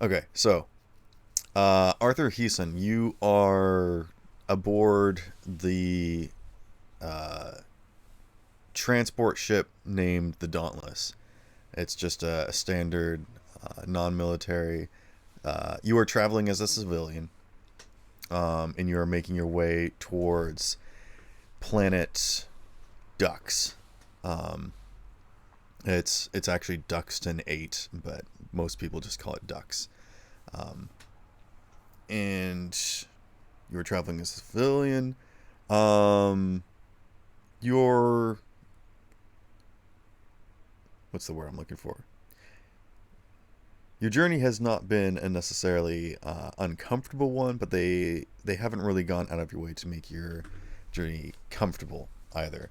Okay, so Arthur Heeson, you are aboard the uh, transport ship named the Dauntless. It's just a standard non-military. You are traveling as a civilian, and you are making your way towards planet Ducks. Um, it's actually Duxton 8, but most people just call it Ducks. Um, and you were traveling as a civilian. Um, your what's the word I'm looking for? Your journey has not been a necessarily uncomfortable one, but they haven't really gone out of your way to make your journey comfortable either.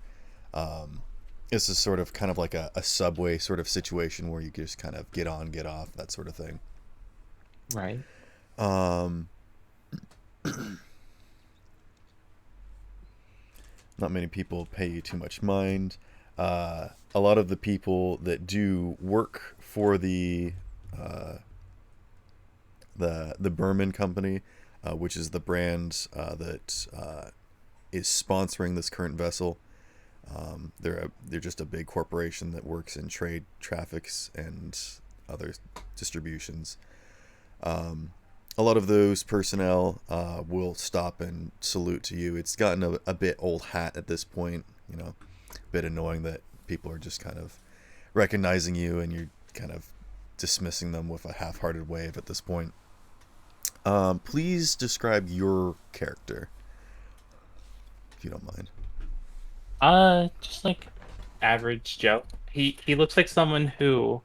Um, this is sort of kind of like a subway sort of situation where you just kind of get on, get off, that sort of thing. Right. Um, Not many people pay you too much mind. A lot of the people that do work for uh, the Berman Company, which is the brand that is sponsoring this current vessel. They're just a big corporation that works in trade, traffics, and other distributions. Um, a lot of those personnel will stop and salute to you. It's gotten a bit old hat at this point, a bit annoying that people are just kind of recognizing you and you're kind of dismissing them with a half-hearted wave at this point. Please describe your character, if you don't mind. Just like average Joe. He looks like someone who,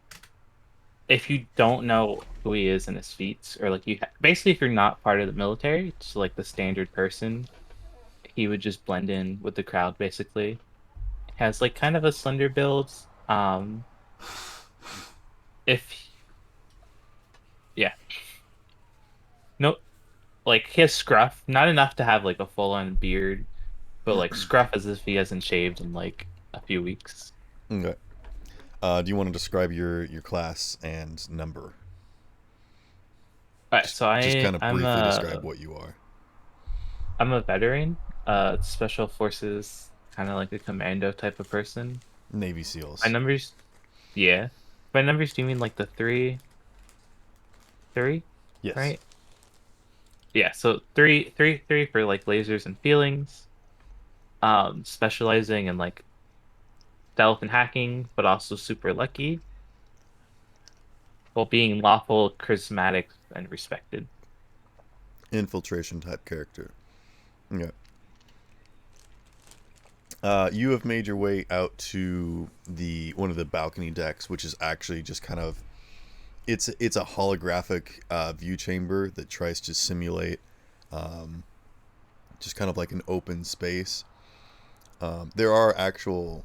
if you don't know who he is and his feats, or like basically if you're not part of the military, just like the standard person, he would just blend in with the crowd basically. Has like kind of a slender build. If yeah, no, like he has scruff, not enough to have like a full-on beard, but like scruff as if he hasn't shaved in like a few weeks. Okay. Do you want to describe your class and number? All right, Just so just I kind of I'm briefly describe a what you are. I'm a veteran, special forces, kind of like a commando type of person. Navy My SEALs. numbers, yeah. By numbers, do you mean like the three, Yes. right? Yeah, so three for like lasers and feelings, specializing in like stealth and hacking, but also super lucky, while being lawful, charismatic, and respected. Infiltration type character. Okay. You have made your way out to the one of the balcony decks, which is actually just kind of it's a holographic view chamber that tries to simulate um, just kind of like an open space. There are actual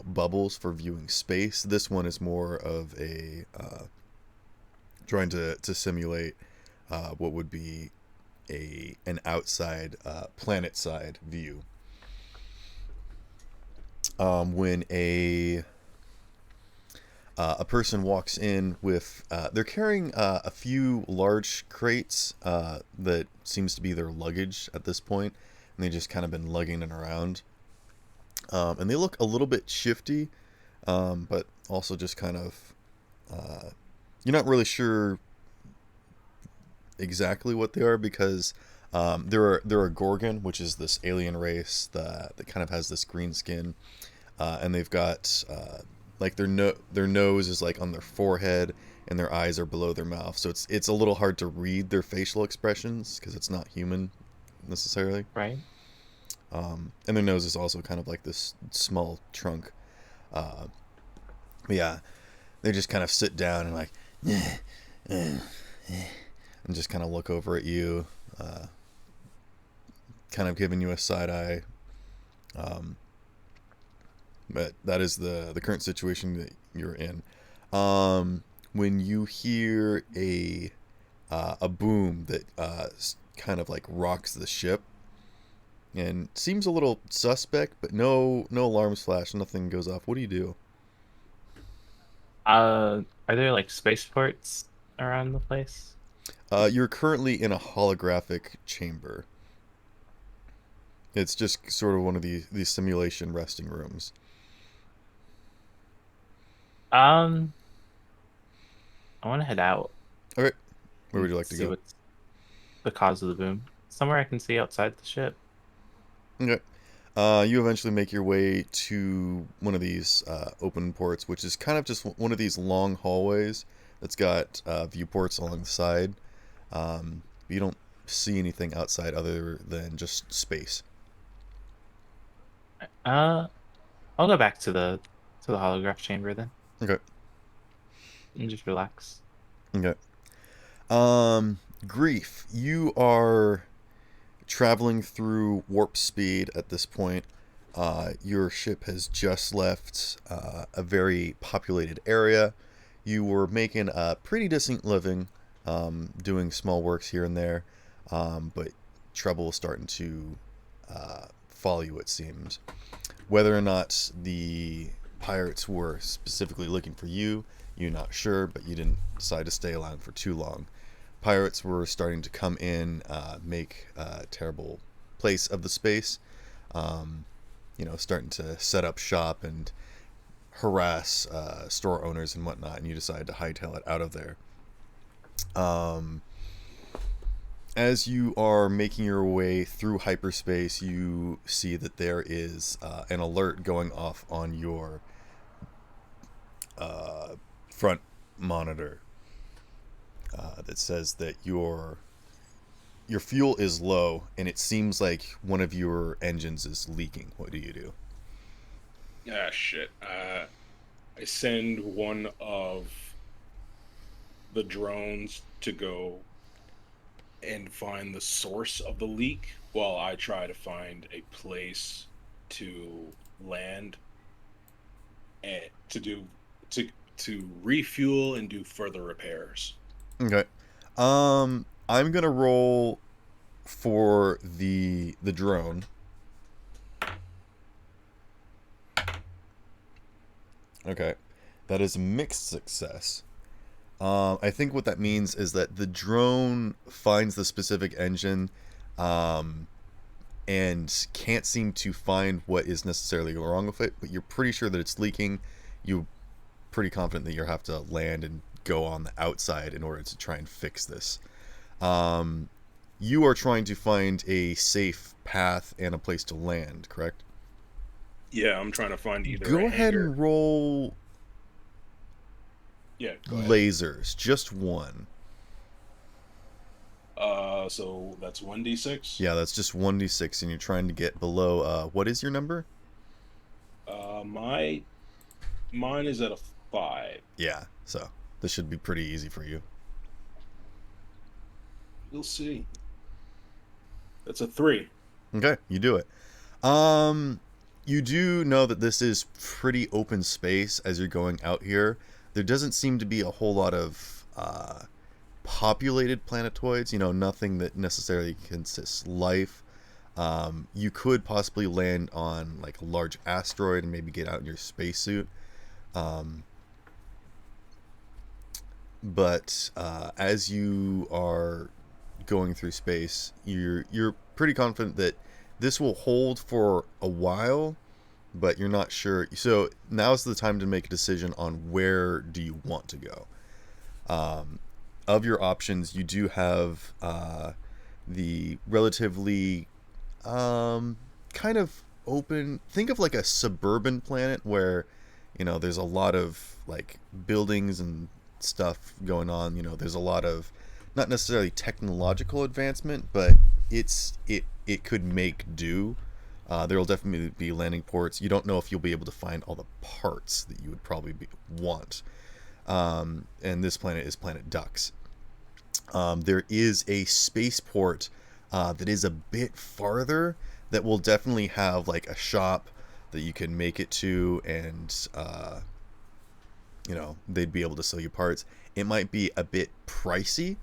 bubbles for viewing space. This one is more of a trying to simulate what would be a an outside planet side view. When a person walks in with they're carrying a few large crates that seems to be their luggage at this point, and they just kind of been lugging it around. And they look a little bit shifty, but also just kind of you're not really sure exactly what they are because they're a Gorgon, which is this alien race that kind of has this green skin, and they've got like their nose is like on their forehead and their eyes are below their mouth, so it's a little hard to read their facial expressions because it's not human necessarily. Right? And their nose is also kind of like this small trunk. Uh, but yeah, they just kind of sit down and like, and just kind of look over at you, uh, kind of giving you a side eye. Um, but that is the current situation that you're in. When you hear a boom that kind of like rocks the ship and seems a little suspect, but no alarms flash, nothing goes off. What do you do? Are there like spaceports around the place? You're currently in a holographic chamber. It's just sort of one of these simulation resting rooms. Um, I want to head out Okay, where and would you like to see go? what's the cause of the boom. Somewhere I can see outside the ship. Okay. You eventually make your way to one of these open ports, which is kind of just one of these long hallways that's got viewports along the side. You don't see anything outside other than just space. Uh, I'll go back to the holograph chamber then Okay. and just relax. Okay. Grief. You are traveling through warp speed at this point. Your ship has just left a very populated area. You were making a pretty decent living, doing small works here and there, but trouble is starting to follow you, it seems. Whether or not the pirates were specifically looking for you, you're not sure, but you didn't decide to stay around for too long. Pirates were starting to come in, make a terrible place of the space. Um, Starting to set up shop and harass store owners and whatnot, and you decide to hightail it out of there. Um, as you are making your way through hyperspace, you see that there is an alert going off on your uh, front monitor that says that your fuel is low and it seems like one of your engines is leaking. What do you do? Ah, shit. I send one of the drones to go and find the source of the leak while I try to find a place to land and to to refuel and do further repairs. Okay. I'm gonna roll for the drone. Okay, that is mixed success. I think what that means is that the drone finds the specific engine, um, and can't seem to find what is necessarily wrong with it. But you're pretty sure that it's leaking. You're pretty confident that you have to land and go on the outside in order to try and fix this. Um, you are trying to find a safe path and a place to land, correct? Yeah, I'm trying to find either a Go ahead hangar. and roll Yeah, go ahead. lasers, just one. So that's 1d6. Yeah, that's just 1d6, and you're trying to get below. What is your number? My mine is at a 5. Yeah, so this should be pretty easy for you. We'll see. That's a 3. Okay, you do it. Um, you do know that this is pretty open space as you're going out here. There doesn't seem to be a whole lot of populated planetoids. Nothing that necessarily consists life. You could possibly land on like a large asteroid and maybe get out in your spacesuit. Um, but as you are going through space, you're pretty confident that this will hold for a while, but you're not sure. So now's the time to make a decision on where do you want to go. Um, of your options, you do have the relatively kind of open. Think of like a suburban planet where there's a lot of like buildings and stuff going on. There's a lot of not necessarily technological advancement, but it could make do. There will definitely be landing ports. You don't know if you'll be able to find all the parts that you would probably want. And this planet is Planet Ducks. There is a spaceport that is a bit farther that will definitely have like a shop that you can make it to, and they'd be able to sell you parts. It might be a bit pricey,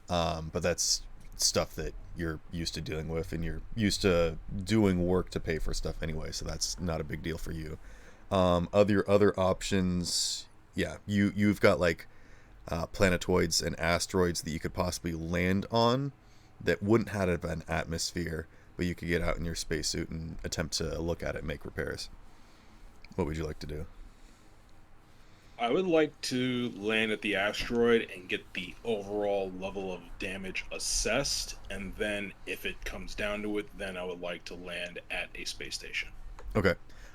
but that's stuff that you're used to dealing with, and you're used to doing work to pay for stuff anyway, so that's not a big deal for you. Other options, yeah, you've got like planetoids and asteroids that you could possibly land on that wouldn't have an atmosphere, but you could get out in your spacesuit and attempt to look at it and make repairs. What would you like to do? I would like to land at the asteroid and get the overall level of damage assessed, and then if it comes down to it, then I would like to land at a space station. Okay.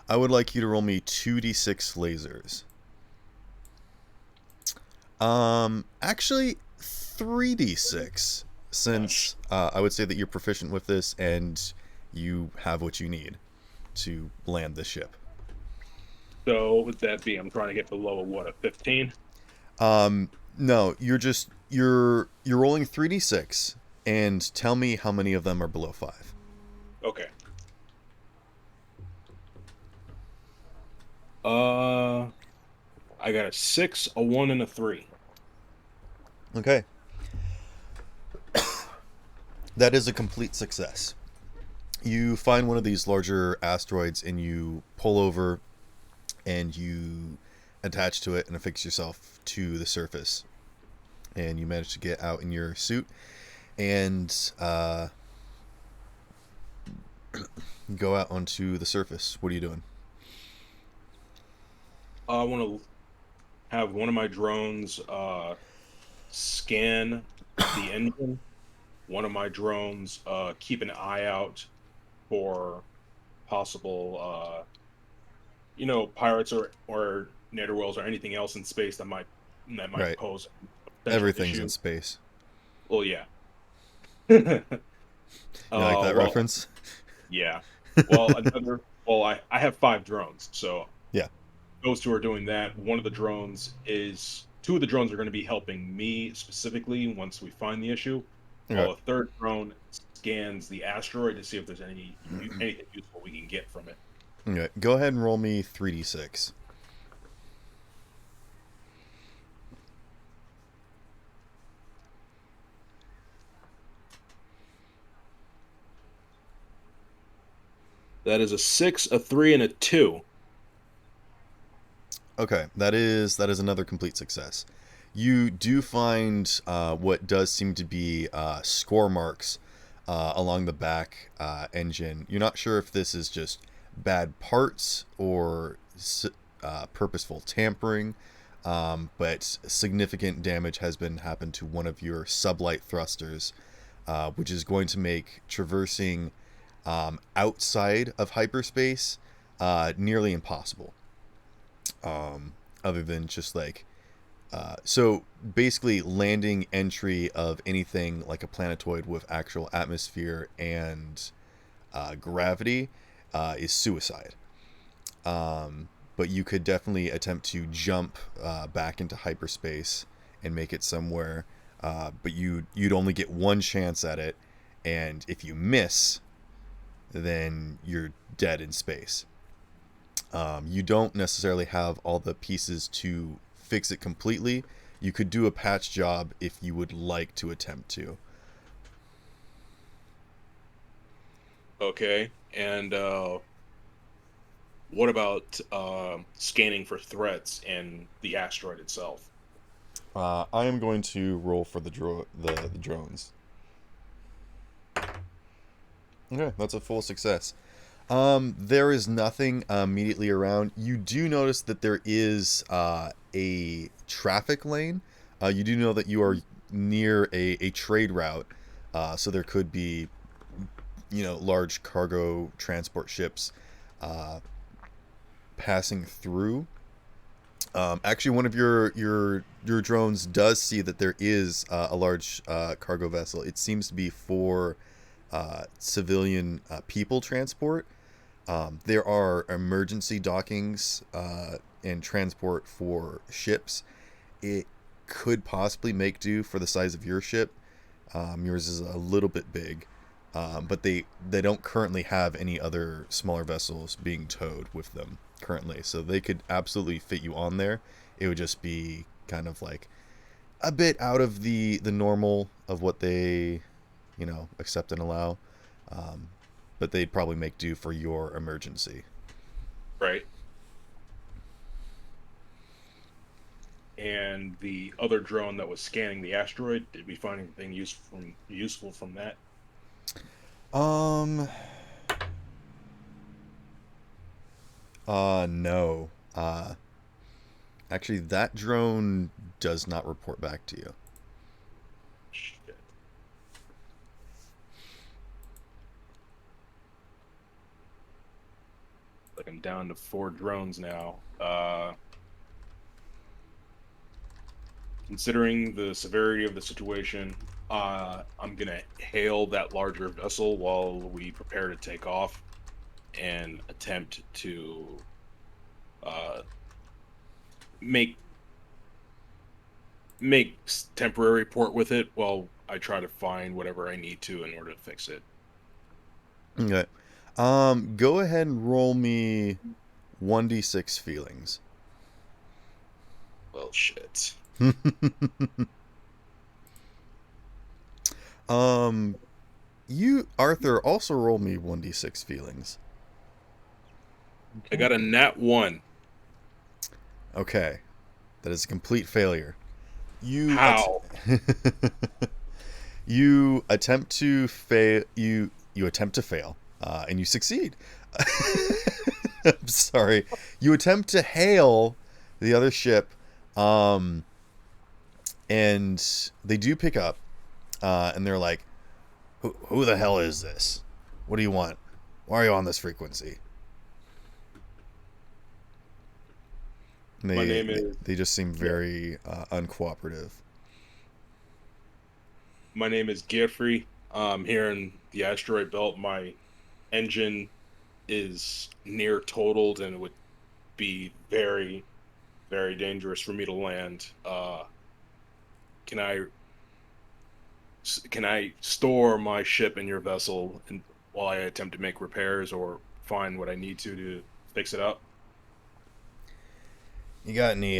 I would like you to roll me 2d6 lasers. Actually, 3d6, since I would say that you're proficient with this and you have what you need to land the ship. So what would that be? I'm trying to get below a 15? No, you're rolling 3d6 and tell me how many of them are below 5. Okay. I got a 6, a 1, and a 3. Okay. That is a complete success. You find one of these larger asteroids and you pull over and you attach to it and affix yourself to the surface. And you manage to get out in your suit and go out onto the surface. What are you doing? I want to have one of my drones scan the engine. One of my drones keep an eye out for possible, pirates or netherworlds or anything else in space that might Right. pose a potential Everything's issue. in space. Well, yeah. You like that reference? Yeah. Well, I have 5 drones, so Yeah. those two are doing that. Two of the drones are going to be helping me specifically once we find the issue, Okay. while a third drone scans the asteroid to see if there's anything useful we can get from it. Okay. Go ahead and roll me 3d6. That is a 6, a 3, and a 2. Okay, that is another complete success. You do find what does seem to be score marks along the back engine. You're not sure if this is just bad parts or purposeful tampering, but significant damage has been happened to one of your sublight thrusters, which is going to make traversing outside of hyperspace nearly impossible. Other than just like so basically landing entry of anything like a planetoid with actual atmosphere and gravity is suicide. But you could definitely attempt to jump back into hyperspace and make it somewhere, but you'd only get one chance at it, and if you miss, then you're dead in space. You don't necessarily have all the pieces to fix it completely. You could do a patch job if you would like to attempt to. Okay. And what about scanning for threats in the asteroid itself? I am going to roll for the drones. Okay, that's a full success. There is nothing immediately around. You do notice that there is a traffic lane. You do know that you are near a trade route, so there could be, large cargo transport ships passing through. Actually, one of your drones does see that there is a large cargo vessel. It seems to be for civilian people transport. There are emergency dockings and transport for ships. It could possibly make do for the size of your ship. Yours is a little bit big, but they don't currently have any other smaller vessels being towed with them currently, so they could absolutely fit you on there. It would just be kind of like a bit out of the normal of what they, accept and allow. But they'd probably make do for your emergency. Right. and the other drone that was scanning the asteroid, did we find anything useful from that? Um. No. Actually, that drone does not report back to you. Shit. Like I'm down to 4 drones now. Considering the severity of the situation, I'm gonna hail that larger vessel while we prepare to take off and attempt to uh, make temporary port with it while I try to find whatever I need to in order to fix it. Okay. Go ahead and roll me 1d6 feelings. Well, shit. um, you, Arthur, also roll me 1d6 feelings. I got a nat 1. Okay. That is a complete failure. You How? you attempt to fail. You attempt to fail, and you succeed. I'm sorry. You attempt to hail the other ship, and they do pick up, and they're like, "Who the hell is this? What do you want? Why are you on this frequency?" And My name is they just seem very uncooperative. my name is Geoffrey. Here in the asteroid belt, my engine is near totaled, and it would be very, very dangerous for me to land. Can I can I store my ship in your vessel and while I attempt to make repairs or find what I need to fix it up? You got any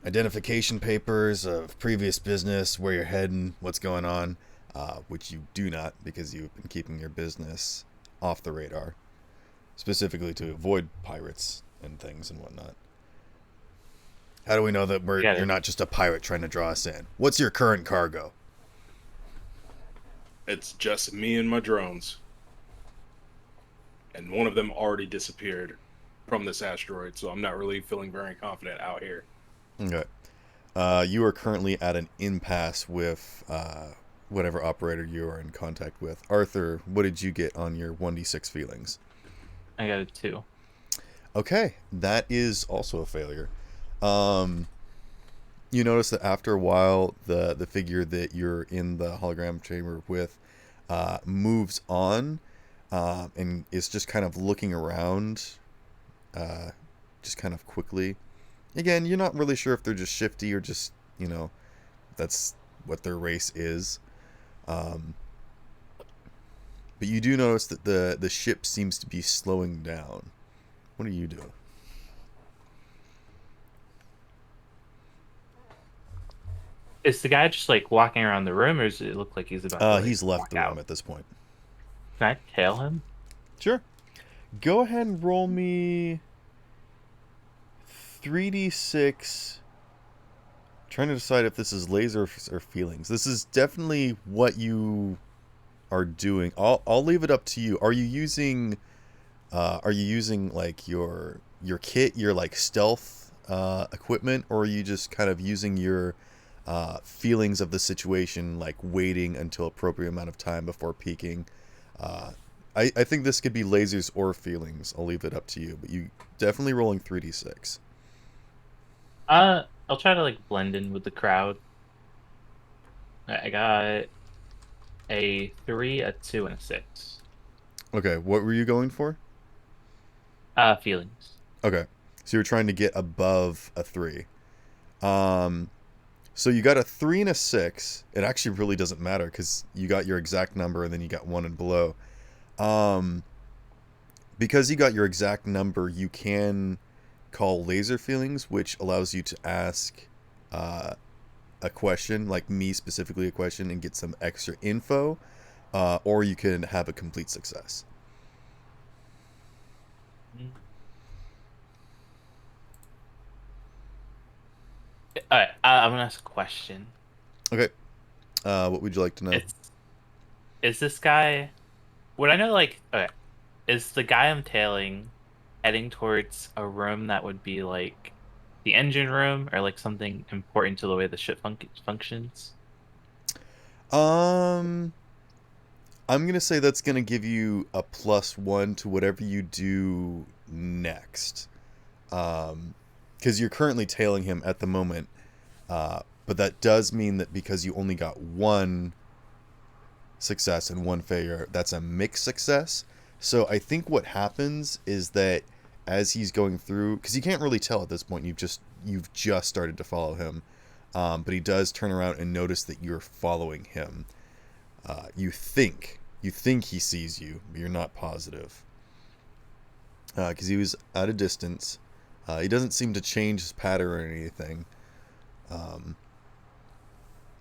identification papers of previous business, where you're heading, what's going on? Which you do not, because you've been keeping your business off the radar, specifically to avoid pirates and things and whatnot. How do we know that you're not just a pirate trying to draw us in? What's your current cargo? It's just me and my drones, and one of them already disappeared from this asteroid, so I'm not really feeling very confident out here. Okay. You are currently at an impasse with whatever operator you are in contact with. Arthur, what did you get on your 1d6 feelings? I got a 2. Okay, that is also a failure. You notice that after a while, the figure that you're in the hologram chamber with moves on and is just kind of looking around, just kind of quickly. Again, you're not really sure if they're just shifty or just, that's what their race is. But you do notice that the ship seems to be slowing down. What are you doing? Is the guy just like walking around the room, or does it look like he's about to like, He's left walk the room out? at this point. Can I tail him? Sure. Go ahead and roll me 3d6. Trying to decide if this is laser or feelings. This is definitely what you are doing. I'll leave it up to you. Are you using like your kit, your like stealth equipment, or are you just kind of using your feelings of the situation, like waiting until appropriate amount of time before peeking? I think this could be lasers or feelings. I'll leave it up to you, but you definitely rolling 3d6. I'll try to like blend in with the crowd. I got a 3, a 2, and a 6. Okay, what were you going for? Feelings. Okay, so you're trying to get above a 3. So you got a 3 and a 6. It actually really doesn't matter because you got your exact number and then you got 1 and below. Because you got your exact number, you can call laser feelings, which allows you to ask a question, like me specifically a question, and get some extra info, or you can have a complete success. All right, I'm gonna ask a question. Okay. What would you like to know? It's is this guy? Would I know like? Okay, is the guy I'm tailing heading towards a room that would be like the engine room or like something important to the way the ship functions? Um, I'm gonna say that's gonna give you a +1 to whatever you do next. Because you're currently tailing him at the moment. But that does mean that because you only got one success and one failure, that's a mixed success. So I think what happens is that as he's going through, because you can't really tell at this point, you've just started to follow him, but he does turn around and notice that you're following him. You think he sees you, but you're not positive because he was at a distance. He doesn't seem to change his pattern or anything. Um,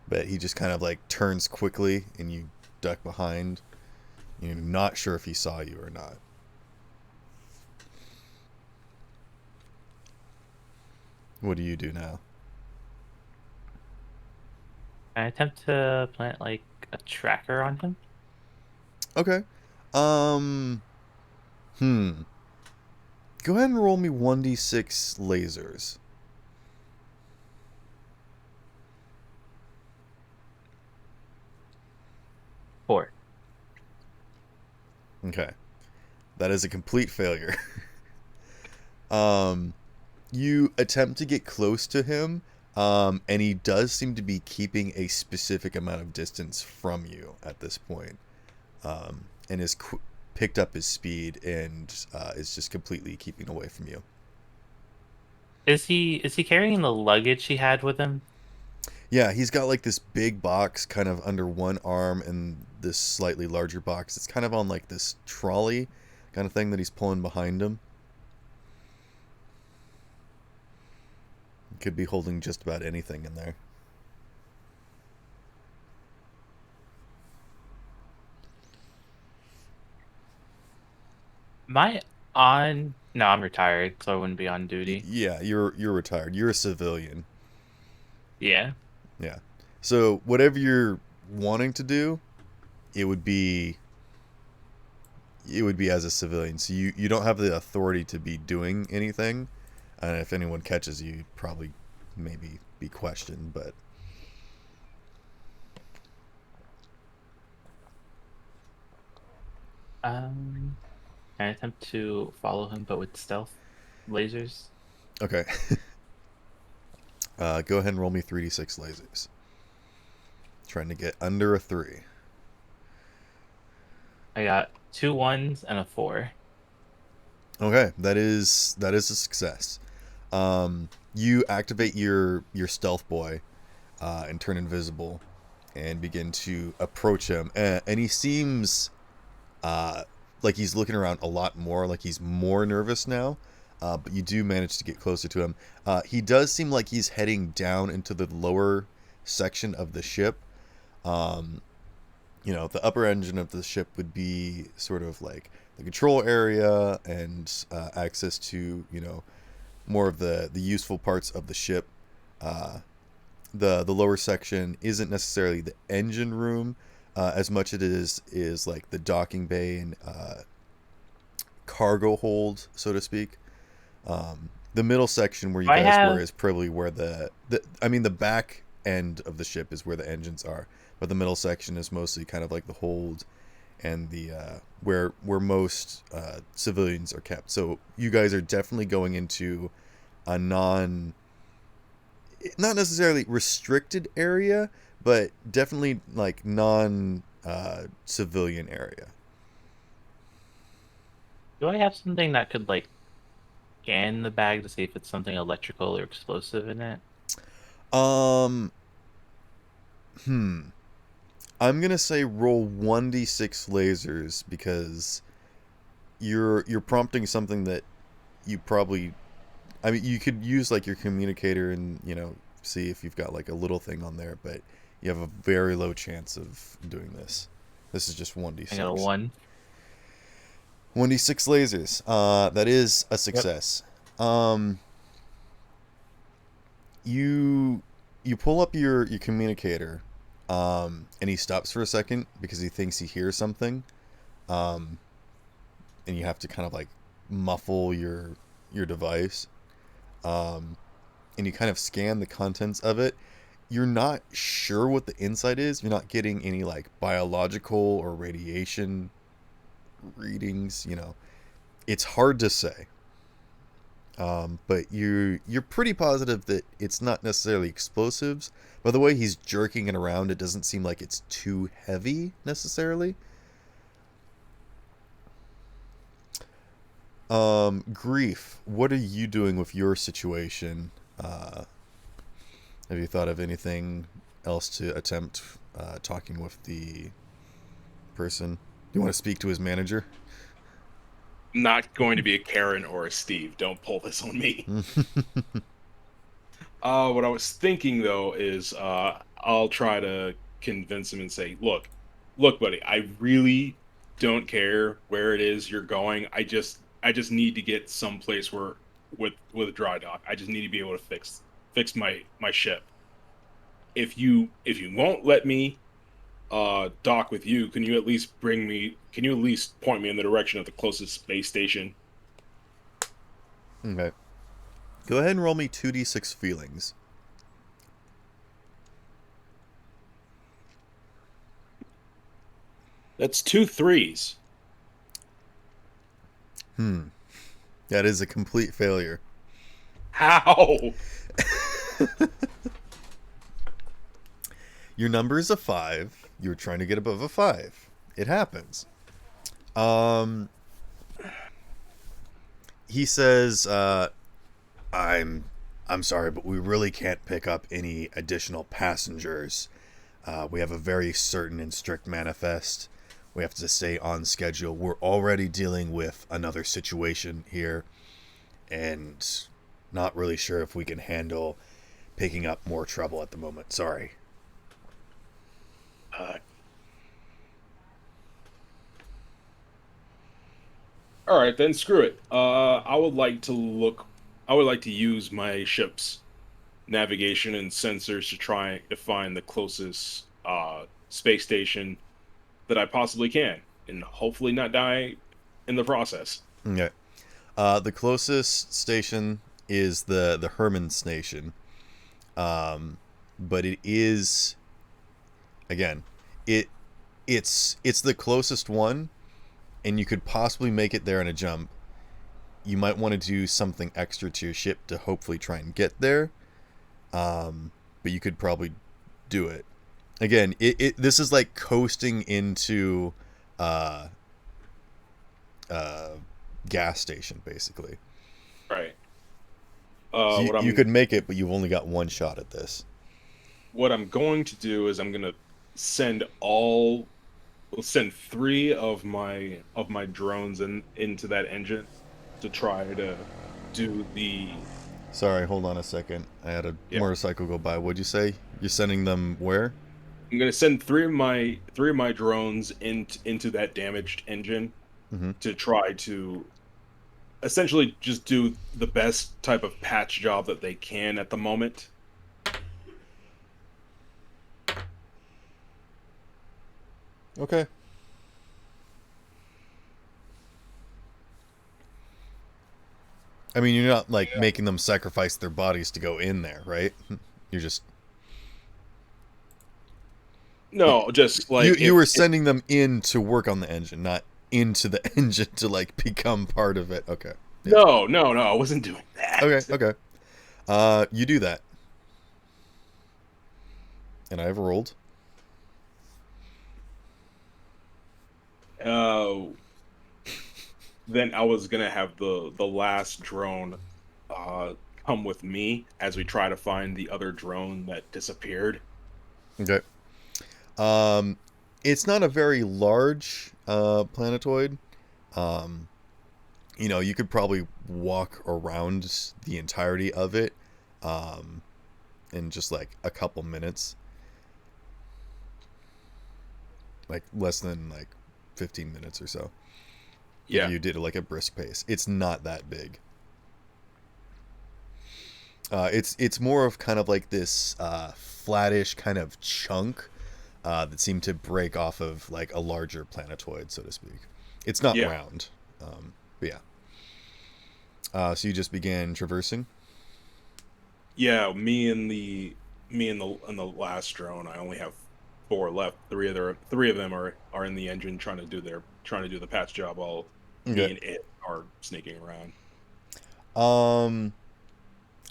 but he just kind of like turns quickly and you duck behind. You're not sure if he saw you or not. What do you do now? I attempt to plant like a tracker on him. Okay. Um. Hmm. Go ahead and roll me 1d6 lasers. 4. Okay. That is a complete failure. um. You attempt to get close to him, and he does seem to be keeping a specific amount of distance from you at this point, and has picked up his speed and is just completely keeping away from you. Is he carrying the luggage he had with him? Yeah, he's got like this big box kind of under one arm and this slightly larger box. It's kind of on like this trolley kind of thing that he's pulling behind him. Could be holding just about anything in there. Am I on? No, I'm retired, so I wouldn't be on duty. Yeah, you're retired. You're a civilian. Yeah. Yeah. So whatever you're wanting to do, it would be it would be as a civilian. So you don't have the authority to be doing anything. And if anyone catches you, you'd probably maybe be questioned, but Um, I attempt to follow him, but with stealth lasers. okay. Go ahead and roll me 3d6 lasers. Trying to get under a 3. I got 2 1s and a 4. Okay, that is a success. You activate your stealth boy and turn invisible and begin to approach him, and he seems uh, like he's looking around a lot more, like he's more nervous now. But you do manage to get closer to him. He does seem like he's heading down into the lower section of the ship. Um, the upper engine of the ship would be sort of like the control area and access to, more of the useful parts of the ship. Uh, the lower section isn't necessarily the engine room as much as it is like the docking bay and cargo hold, so to speak. The middle section where you Do I guys were have? is probably where the back end of the ship is where the engines are, but the middle section is mostly kind of like the hold and the where most civilians are kept. So you guys are definitely going into a not necessarily restricted area, but definitely like non civilian area. Do I have something that could like scan the bag to see if it's something electrical or explosive in it? Um, hmm. I'm gonna say roll 1d6 lasers because you're prompting something that you probably. I mean, you could use like your communicator and see if you've got like a little thing on there, but you have a very low chance of doing this. This is just I got a 1d6. 1. 1d6 lasers. That is a Yep. success. Um, you you pull up your communicator, and he stops for a second because he thinks he hears something, um, and you have to kind of like muffle your device, um, and you kind of scan the contents of it. You're not sure what the inside is. You're not getting any like biological or radiation readings. It's hard to say. But you're pretty positive that it's not necessarily explosives. By the way, he's jerking it around. It doesn't seem like it's too heavy necessarily. Grief. What are you doing with your situation? Have you thought of anything else to attempt talking with the person? Do you want to speak to his manager? Not going to be a Karen or a Steve. Don't pull this on me. What I was thinking though is I'll try to convince him and say, look, buddy, I really don't care where it is you're going. I just need to get someplace where with a dry dock. I just need to be able to fix my ship. If you won't let me dock with you, can you at least point me in the direction of the closest space station? Okay. Go ahead and roll me 2d6 feelings. That's 2 3s. That is a complete failure. How? Your number is a 5. You're trying to get above a 5. It happens. He says, I'm sorry, but we really can't pick up any additional passengers. We have a very certain and strict manifest. We have to stay on schedule. We're already dealing with another situation here, and not really sure if we can handle picking up more trouble at the moment. Sorry. Uh, all right, then screw it. I would like to use my ship's navigation and sensors to try to find the closest space station that I possibly can, and hopefully not die in the process. Okay. The closest station is the Herman station. But it is, again, it's the closest one, and you could possibly make it there in a jump. You might want to do something extra to your ship to hopefully try and get there. But you could probably do it. Again, this is like coasting into gas station, basically. Right. So What you I'm could make it, but you've only got one shot at this. what I'm going to do is I'm gonna send all send 3 of my drones into that engine to try to do the Sorry, hold on a second. I had a yeah. motorcycle go by. What'd you say? You're sending them where? I'm gonna send three of my drones into that damaged engine Mm-hmm. to try to essentially just do the best type of patch job that they can at the moment. Okay. I mean, you're not like Yeah. making them sacrifice their bodies to go in there, right? You're just No, just like you were if sending them in to work on the engine, not into the engine to like become part of it. Okay. Yeah. no, I wasn't doing Okay. that. Okay. You do that, and I've rolled. Uh, then I was gonna have the last drone uh come with me as we try to find the other drone that disappeared. Okay. Um, it's not a very large planetoid. Um, you could probably walk around the entirety of it, um, in just like a couple minutes, like less than like 15 minutes or so. If Yeah. you did it like a brisk pace, it's not that big. It's more of kind of like this flattish kind of chunk that seemed to break off of like a larger planetoid, so to speak. It's not Yeah. round, but yeah. So you just began traversing. Yeah, me and the last drone. I only have four left. Three of them are in the engine trying to do the patch job while Okay. me and it are sneaking around. Um,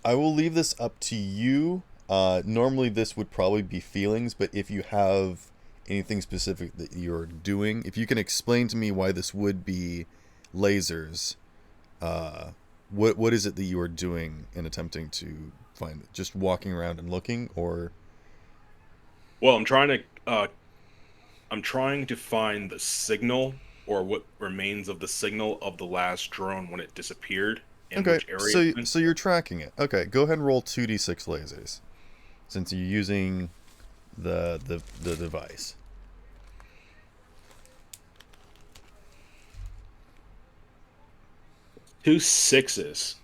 I will leave this up to you. Normally this would probably be feelings, but if you have anything specific that you're doing, if you can explain to me why this would be lasers, uh, what is it that you are doing and attempting to find? Just walking around and looking, or Well, I'm trying to find the signal or what remains of the signal of the last drone when it disappeared and okay? which area it's So in. so you're tracking it. Okay, go ahead and roll 2d6 lasers since you're using the device. Two sixes.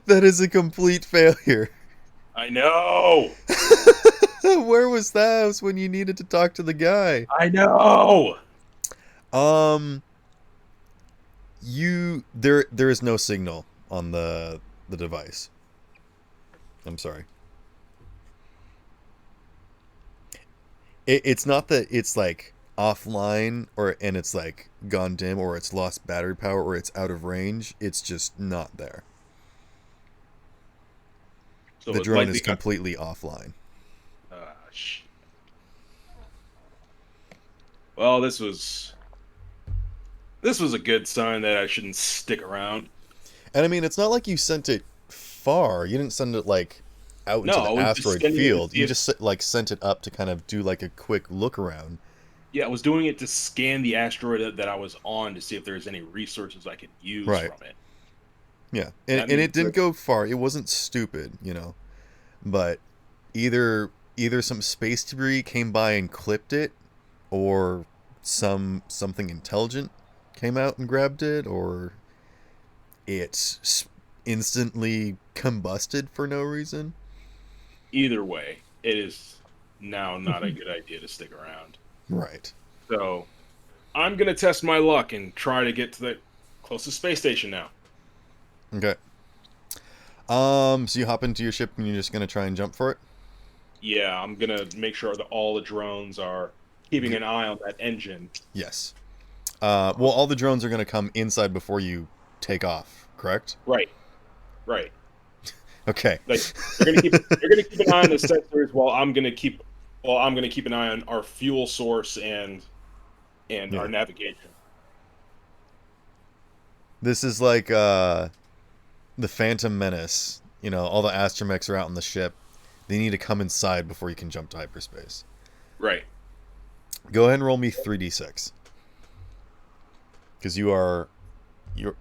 That is a complete failure. I know. Where was that? That was when you needed to talk to the guy. I know. Um, there is no signal on the device. I'm sorry. It's not that it's like offline or and it's like gone dim or it's lost battery power or it's out of range. It's just not there. So The it drone is likely got. completely offline. Sh- well, this was a good sign that I shouldn't stick around. And I mean, it's not like you sent it far. You didn't send it like out No, into I the was just asteroid sending it to field. see You if. just like sent it up to kind of do like a quick look around. Yeah, I was doing it to scan the asteroid that I was on to see if there's any resources I could use Right. from it. Yeah. That And means it didn't go far. It wasn't stupid, you know. But either some space debris came by and clipped it, or something intelligent came out and grabbed it, or it instantly combusted for no reason. either way, it is now not a good idea to stick around. Right. So I'm gonna test my luck and try to get to the closest space station now. Okay. So you hop into your ship and you're just gonna try and jump for it. Yeah, I'm gonna make sure that all the drones are keeping G- an eye on that engine. yes. Well, all the drones are gonna come inside before you take off. Correct. Right, right. Okay. Like they're gonna keep an eye on the sensors while I'm gonna keep an eye on our fuel source and our Yeah. navigation. This is like the Phantom Menace. You know, all the astromechs are out on the ship. They need to come inside before you can jump to hyperspace. Right. Go ahead and roll me 3d6. Because you're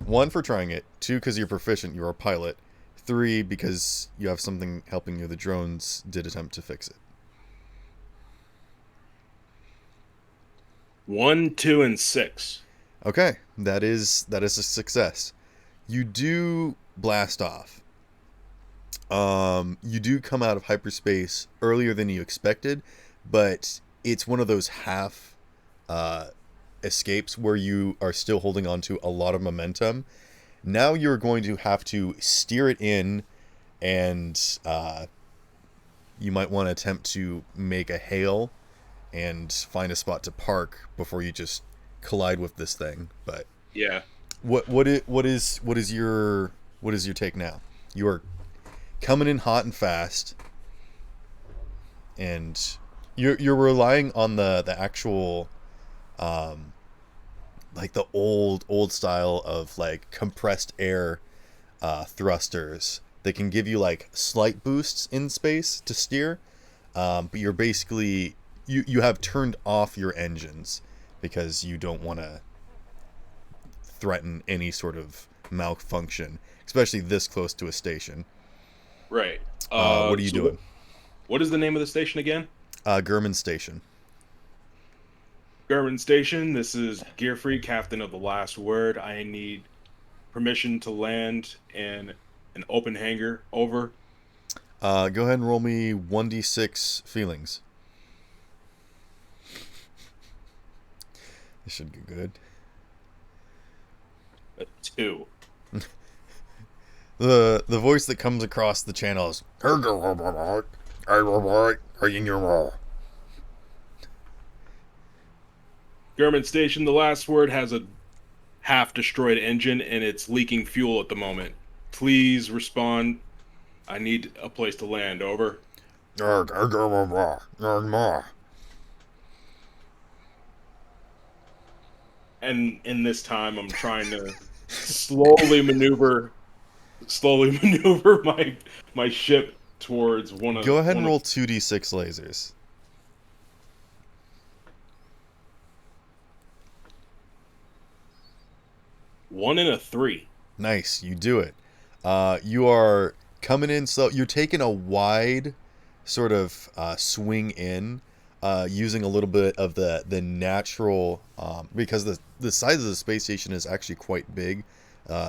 one for trying it, two because you're proficient, you're a pilot, three because you have something helping you. The drones did attempt to fix it. 1, 2, and 6. Okay, that is a success. You do blast off. You do come out of hyperspace earlier than you expected, but it's one of those half uh, escapes where you are still holding on to a lot of momentum. Now you're going to have to steer it in, and you might want to attempt to make a hail and find a spot to park before you just collide with this thing. But Yeah. what is your take now? You are coming in hot and fast, and you're relying on the actual like the old style of like compressed air thrusters that can give you like slight boosts in space to steer, but you're basically you have turned off your engines because you don't want to threaten any sort of malfunction, especially this close to a station. Right. What are you So doing? what is the name of the station again? Gurman Station. Garmin Station. This is Gearfree, Captain of the Last Word. I need permission to land in an open hangar. Over. Go ahead and roll me 1d6 feelings. This should be good. 2. The voice that comes across the channel is Government station, the last word has a half-destroyed engine, and it's leaking fuel at the moment. Please respond. I need a place to land. Over. And in this time, I'm trying to slowly maneuver my ship towards one of. Go ahead and one roll of, 2d6 lasers. 1 and a 3. Nice, you do it. You are coming in slow. You're taking a wide sort of swing in, using a little bit of the natural, because the size of the space station is actually quite big.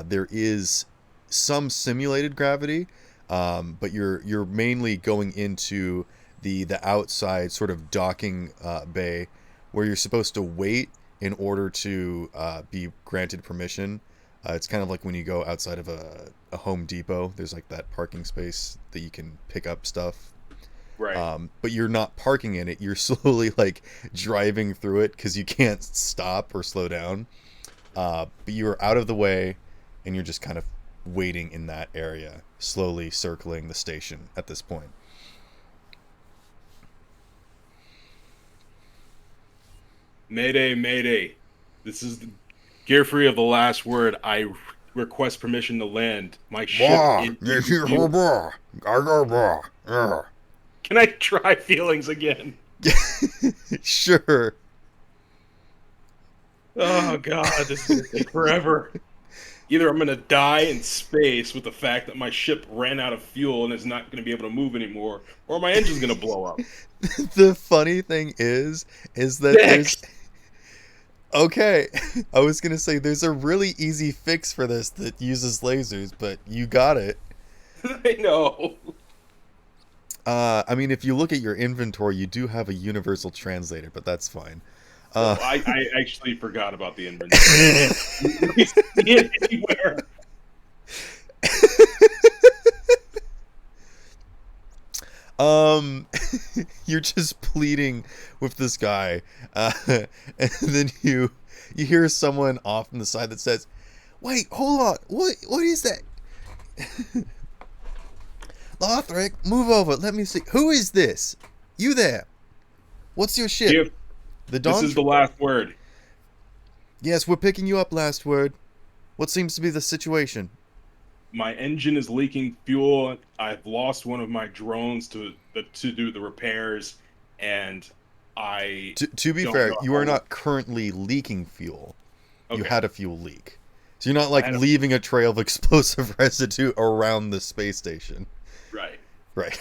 There is some simulated gravity, but you're mainly going into the outside sort of docking bay, where you're supposed to wait in order to be granted permission. It's kind of like when you go outside of a Home Depot. There's like that parking space that you can pick up stuff. Right. But you're not parking in it. You're slowly like driving through it because you can't stop or slow down. But you're out of the way, and you're just kind of waiting in that area, slowly circling the station at this point. Mayday, mayday. This is the gear free of the last word. I request permission to land. My ship is Can I try feelings again? Sure. Oh god, this is gonna take forever. Either I'm gonna die in space with the fact that my ship ran out of fuel and is not gonna be able to move anymore, or my engine's gonna blow up. The funny thing is that Next. there's... Okay, I was gonna say there's a really easy fix for this that uses lasers, but you got it. I know. I mean, if you look at your inventory, you do have a universal translator, but that's fine. I actually forgot about the inventory. Let me see it anywhere. You're just pleading with this guy, and then you hear someone off on the side that says, "Wait, hold on, what is that?" Lothric, move over. Let me see. Who is this? You there? What's your ship? Give, The this Dawn. is the last word. Yes, we're picking you up. Last word. What seems to be the situation? My engine is leaking fuel. I've lost one of my drones to do the repairs, and I To be don't fair, know you how- are not currently leaking fuel. You Okay. had a fuel leak. So you're not like I had a- leaving a trail of explosive residue around the space station. Right. Right.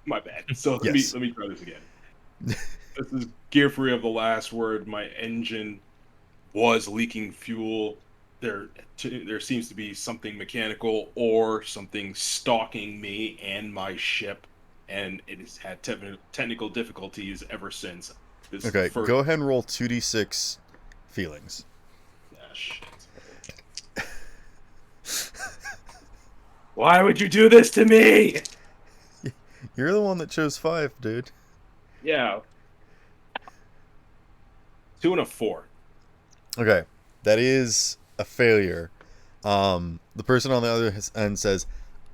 My bad. So Yes. let me try this again. This is gear free of the last word. My engine was leaking fuel. There seems to be something mechanical or something stalking me and my ship, and it has had technical difficulties ever since. This Okay, first... go ahead and roll 2d6 feelings. Ah, shit. Why would you do this to me? You're the one that chose 5, dude. Yeah. 2 and a 4. Okay, that is a failure. The person on the other end says,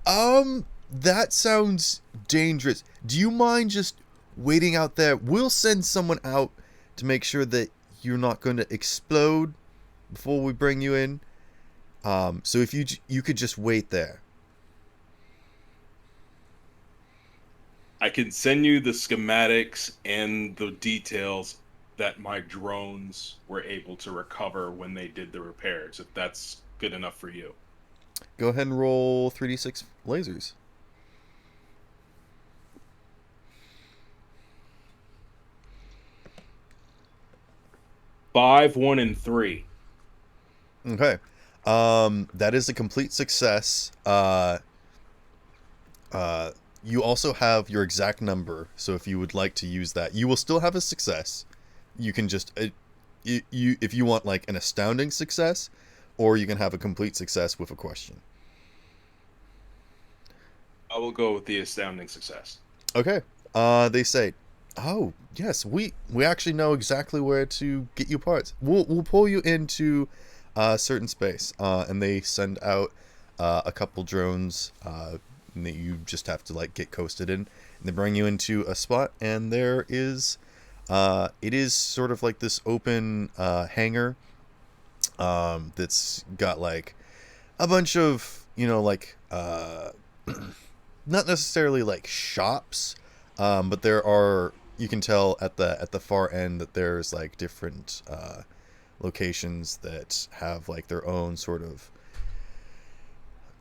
that sounds dangerous. Do you mind just waiting out there? We'll send someone out to make sure that you're not going to explode before we bring you in. So if you could just wait there. I can send you the schematics and the details that my drones were able to recover when they did the repairs, if that's good enough for you. Go ahead and roll 3d6 lasers. 5, 1, and 3. Okay. That is a complete success. You also have your exact number, so if you would like to use that, you will still have a success. You can just you if you want like an astounding success, or you can have a complete success with a question. I will go with the astounding success. Okay. They say, "Oh yes, we actually know exactly where to get you parts. We'll pull you into a certain space." And they send out a couple drones. That you just have to like get coasted in. And they bring you into a spot, and there is, it is sort of like this open hangar. That's got like a bunch of like not necessarily like shops, but there are, you can tell at the far end that there's like different locations that have like their own sort of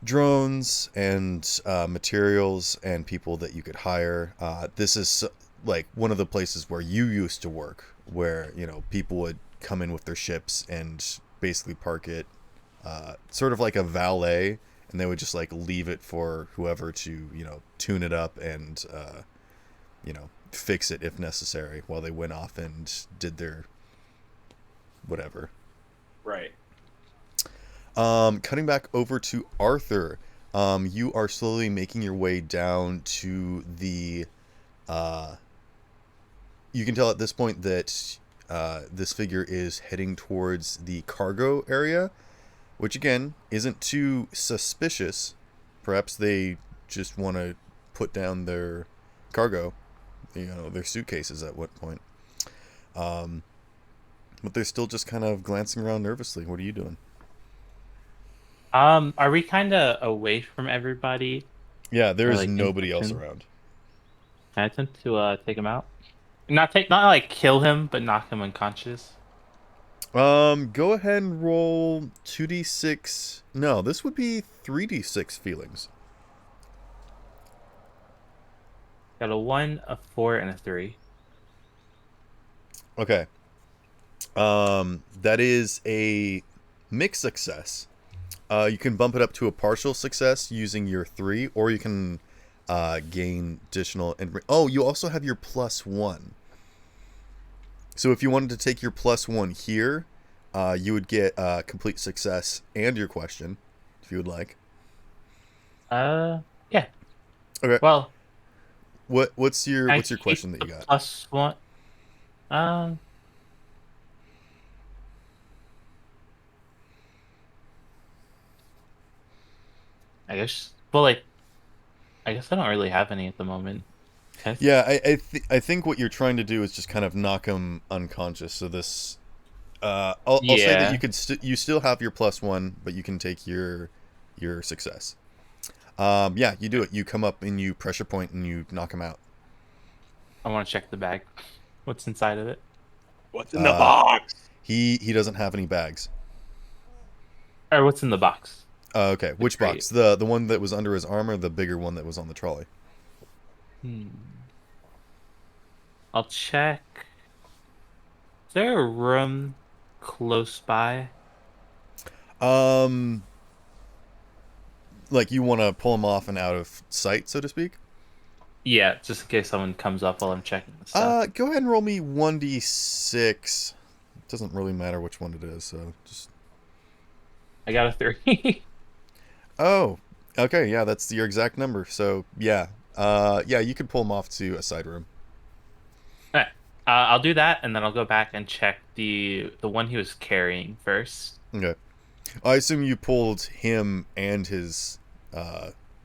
drones and materials and people that you could hire. This is like one of the places where you used to work, where people would come in with their ships and basically park it, sort of like a valet, and they would just like leave it for whoever to tune it up and fix it if necessary while they went off and did their whatever. Right. Cutting back over to Arthur, you are slowly making your way down to the. You can tell at this point that this figure is heading towards the cargo area, which again isn't too suspicious. Perhaps they just want to put down their cargo, their suitcases at what point. But they're still just kind of glancing around nervously. What are you doing? Are we kind of away from everybody? Yeah, there Or is like in nobody else position? around. Can I attempt to take him out? Not like kill him, but knock him unconscious. Go ahead and roll 2d6. No, this would be 3d6 feelings. Got a 1, a 4, and a 3. Okay. That is a mixed success. You can bump it up to a partial success using your 3, or you can gain additional. Oh, you also have your +1. So if you wanted to take your +1 here, you would get complete success and your question, if you would like. Yeah. Okay. Well, What's your I question keep that the you got? +1. Um, I guess. Well, like, I guess I don't really have any at the moment. Okay. Yeah, I think what you're trying to do is just kind of knock him unconscious. So this, I'll say that you Yeah. could you still have your +1, but you can take your success. Yeah, you do it. You come up and you pressure point and you knock him out. I want to check the bag. What's inside of it? What's in the Uh, box? he doesn't have any bags. Or what's in the box? Okay, The which crate. box? The one that was under his arm, or the bigger one that was on the trolley? Hmm. I'll check. Is there a room close by? Um, like you want to pull him off and out of sight, so to speak. Yeah, just in case someone comes up while I'm checking the stuff. Go ahead and roll me 1d6. Doesn't really matter which one it is, so just. I got a 3. Oh, okay, yeah, that's your exact number. So yeah, yeah, you could pull him off to a side room. Alright. I'll do that, and then I'll go back and check the one he was carrying first. Okay, I assume you pulled him and his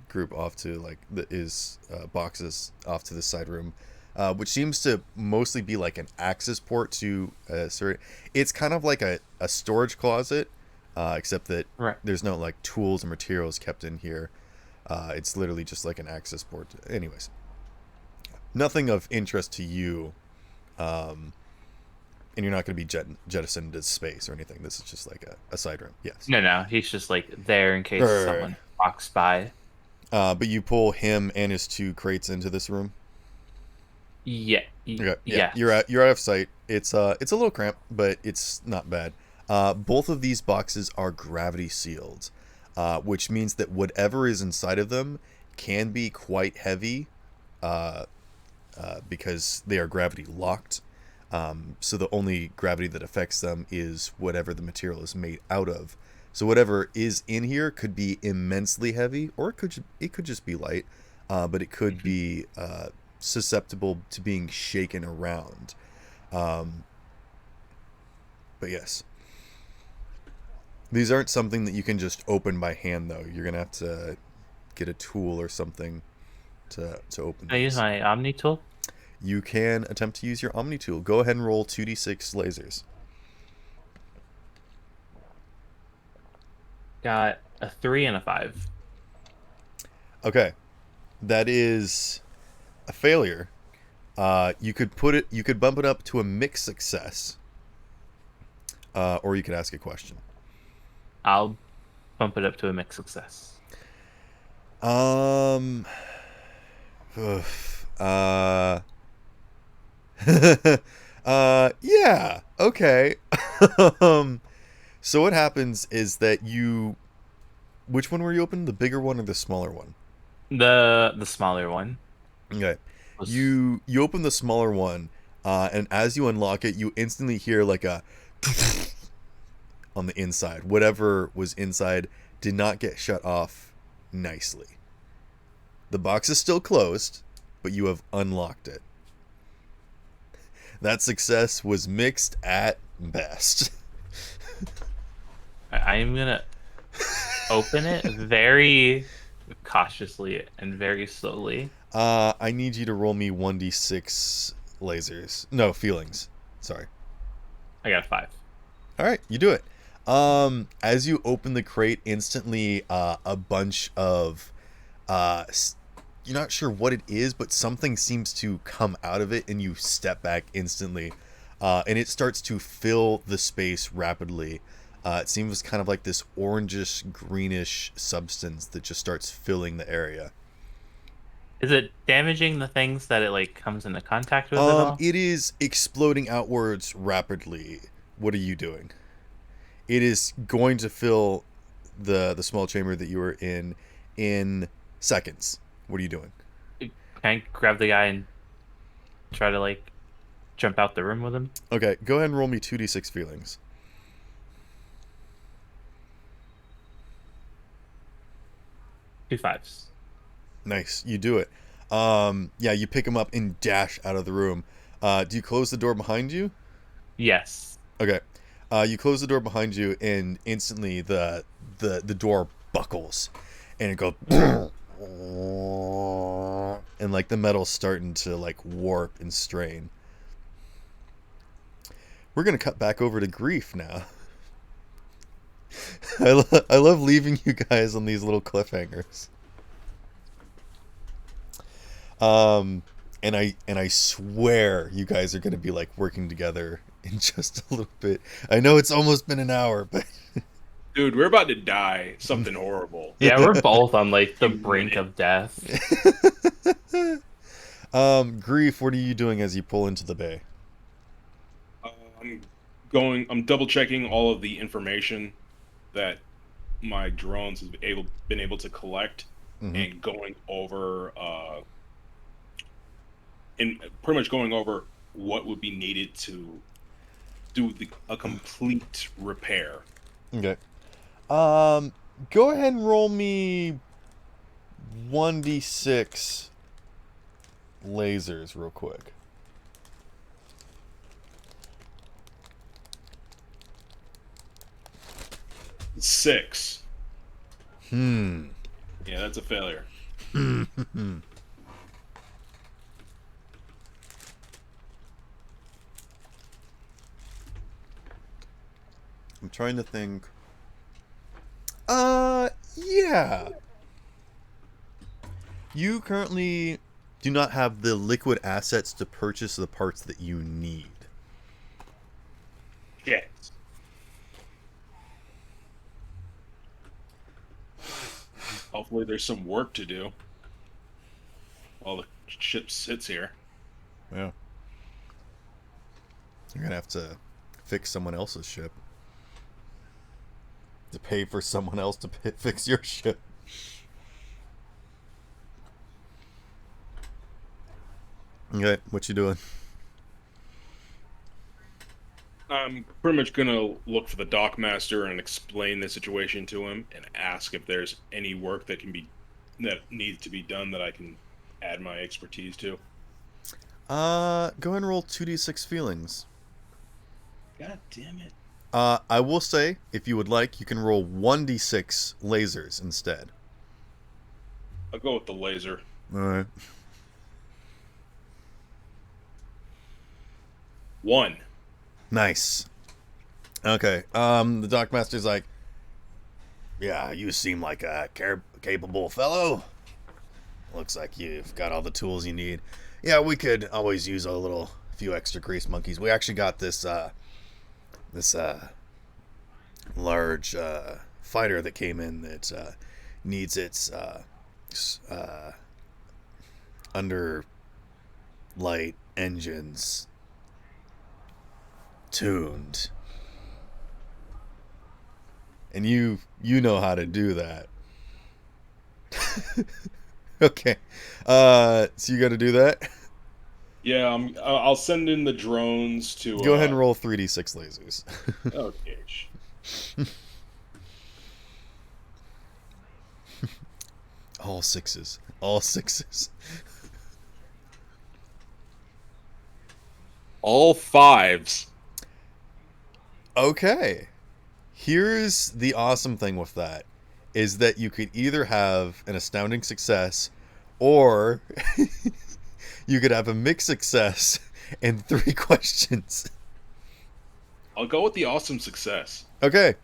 group off to like his boxes off to the side room, which seems to mostly be like an access port to sorry, it's kind of like a storage closet, except that Right. there's no like tools and materials kept in here. It's literally just like an access port. Anyways, nothing of interest to you, um, and you're not going to be jettisoned into space or anything. This is just like a side room. Yes. No, he's just like there in case Right. someone walks by. But you pull him and his 2 crates into this room. Yeah. Okay. Yeah. Yeah. You're out of sight. It's a little cramped, but it's not bad. Both of these boxes are gravity sealed, which means that whatever is inside of them can be quite heavy because they are gravity locked. So the only gravity that affects them is whatever the material is made out of. So whatever is in here could be immensely heavy, or it could just be light, but it could be susceptible to being shaken around. But yes, these aren't something that you can just open by hand, though. You're gonna have to get a tool or something to open Can I use these. my Omni tool? You can attempt to use your Omni tool. Go ahead and roll 2d6 lasers. Got a 3 and a 5. Okay, that is a failure. You could bump it up to a mixed success, or you could ask a question. I'll bump it up to a mixed success. Oof, yeah, okay. So what happens is that which one were you open? The bigger one or the smaller one? The smaller one. Okay. Was... You open the smaller one, and as you unlock it, you instantly hear like a on the inside. Whatever was inside did not get shut off nicely. The box is still closed, but you have unlocked it. That success was mixed at best. I'm gonna open it very cautiously and very slowly. I need you to roll me 1d6 lasers. No, feelings. Sorry. I got a 5. All right, you do it. As you open the crate, instantly a bunch of you're not sure what it is, but something seems to come out of it, and you step back instantly, and it starts to fill the space rapidly. It seems kind of like this orangish, greenish substance that just starts filling the area. Is it damaging the things that it like comes into contact with at all? It is exploding outwards rapidly. What are you doing? It is going to fill the small chamber that you were in seconds. What are you doing? Can I grab the guy and try to like jump out the room with him? Okay, go ahead and roll me 2d6 feelings. 2 5s. Nice, you do it. Yeah, you pick him up and dash out of the room. Do you close the door behind you? Yes. Okay. You close the door behind you, and instantly the door buckles, and it goes, and like the metal's starting to like warp and strain. We're gonna cut back over to Grief now. I love leaving you guys on these little cliffhangers. And I swear you guys are gonna be like working together in just a little bit. I know it's almost been an hour, but Dude, we're about to die. Something horrible. Yeah, we're both on like the brink of death. Grief, what are you doing as you pull into the bay? I'm double checking all of the information that my drones have been able to collect, and going over and pretty much going over what would be needed to do a complete repair. Okay. Go ahead and roll me 1d6 lasers real quick. Six. Yeah, that's a failure. I'm trying to think. Yeah. You currently do not have the liquid assets to purchase the parts that you need. Shit. Hopefully there's some work to do while the ship sits here. Yeah. You're gonna have to fix someone else's ship. To pay for someone else to fix your ship. Okay, what you doing? I'm pretty much gonna look for the dockmaster and explain the situation to him and ask if there's any work that needs to be done that I can add my expertise to. Go ahead and roll 2d6 feelings. God damn it. I will say, if you would like, you can roll 1d6 lasers instead. I'll go with the laser. Alright. 1. Nice. Okay, the Dockmaster's like, yeah, you seem like a capable fellow. Looks like you've got all the tools you need. Yeah, we could always use a few extra grease monkeys. We actually got this large fighter that came in that needs its under light engines tuned. And you know how to do that. Okay. So you got to do that. Yeah, I'll send in the drones to Go ahead and roll 3d6 lasers. okay. All sixes. All sixes. All 5s. Okay. Here's the awesome thing with that is that you could either have an astounding success or you could have a mixed success and 3 questions. I'll go with the awesome success. Okay.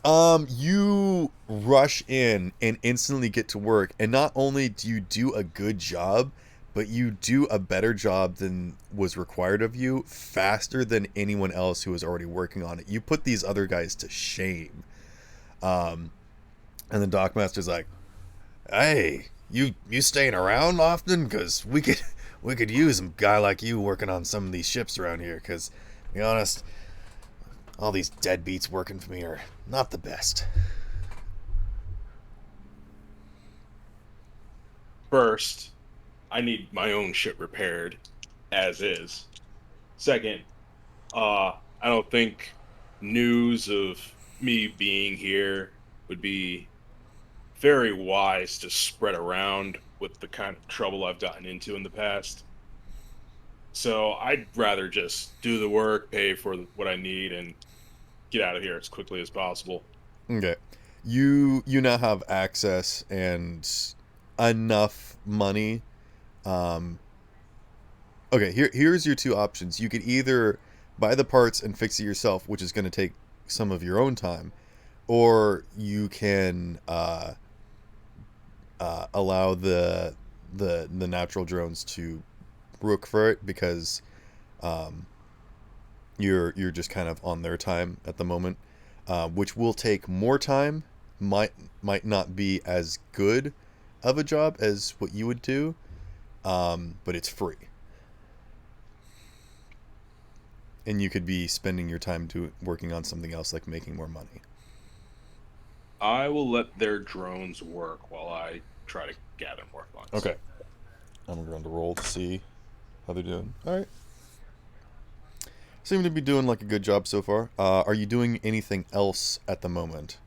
You rush in and instantly get to work, and not only do you do a good job, but you do a better job than was required of you faster than anyone else who was already working on it. You put these other guys to shame. And the Dockmaster's like, "Hey, you staying around often? Cause we could use a guy like you working on some of these ships around here. Cause, to be honest, all these deadbeats working for me are not the best." First, I need my own ship repaired, as is. Second, I don't think news of me being here would be very wise to spread around with the kind of trouble I've gotten into in the past. So I'd rather just do the work, pay for what I need, and get out of here as quickly as possible. Okay. You now have access and enough money. Um, okay, here's your 2 options. You could either buy the parts and fix it yourself, which is going to take some of your own time, or you can allow the natural drones to rook for it because um, you're just kind of on their time at the moment, which will take more time. Might not be as good of a job as what you would do, but it's free, and you could be spending your time working on something else like making more money. I will let their drones work while I try to gather more funds. Okay, I'm going to roll to see how they're doing. All right, seem to be doing like a good job so far. Are you doing anything else at the moment?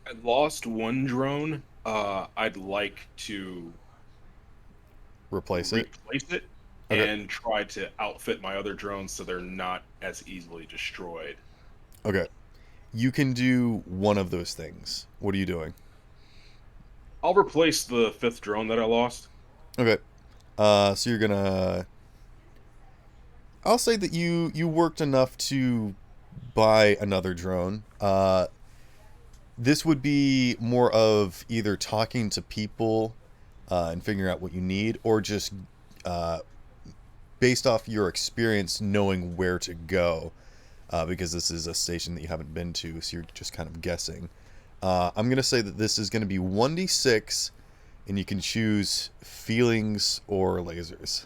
I lost one drone. I'd like to Replace it. replace it Okay. and try to outfit my other drones so they're not as easily destroyed. Okay. You can do one of those things. What are you doing? I'll replace the 5th drone that I lost. Okay. So you're gonna. I'll say that you worked enough to buy another drone. This would be more of either talking to people and figuring out what you need, or just uh, based off your experience knowing where to go. Because this is a station that you haven't been to, so you're just kind of guessing. I'm gonna say that this is gonna be 1d6, and you can choose feelings or lasers.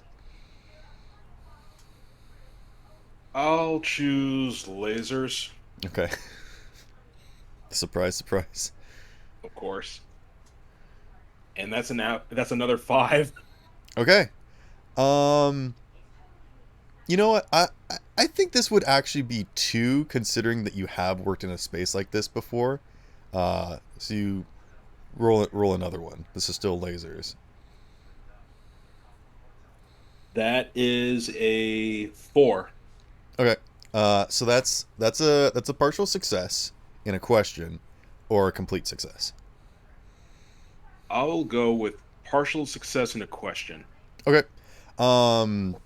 I'll choose lasers. Okay. Surprise, surprise. of course. And that's another 5. Okay. Um, you know what? I think this would actually be 2, considering that you have worked in a space like this before. So you roll another one. This is still lasers. That is a 4. Okay. So that's a partial success in a question, or a complete success. I'll go with partial success in a question. Okay. Um,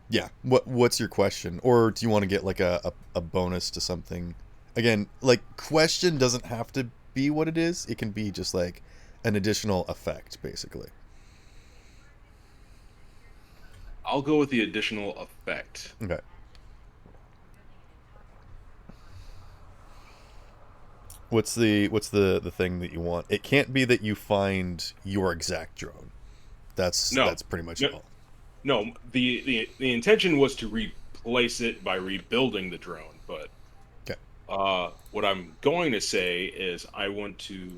yeah. What's your question, or do you want to get like a bonus to something? Again, like question doesn't have to be what it is. It can be just like an additional effect, basically. I'll go with the additional effect. Okay. What's the thing that you want? It can't be that you find your exact drone. No, That's pretty much no, all. no. The intention was to replace it by rebuilding the drone, but Okay. what I'm going to say is I want to.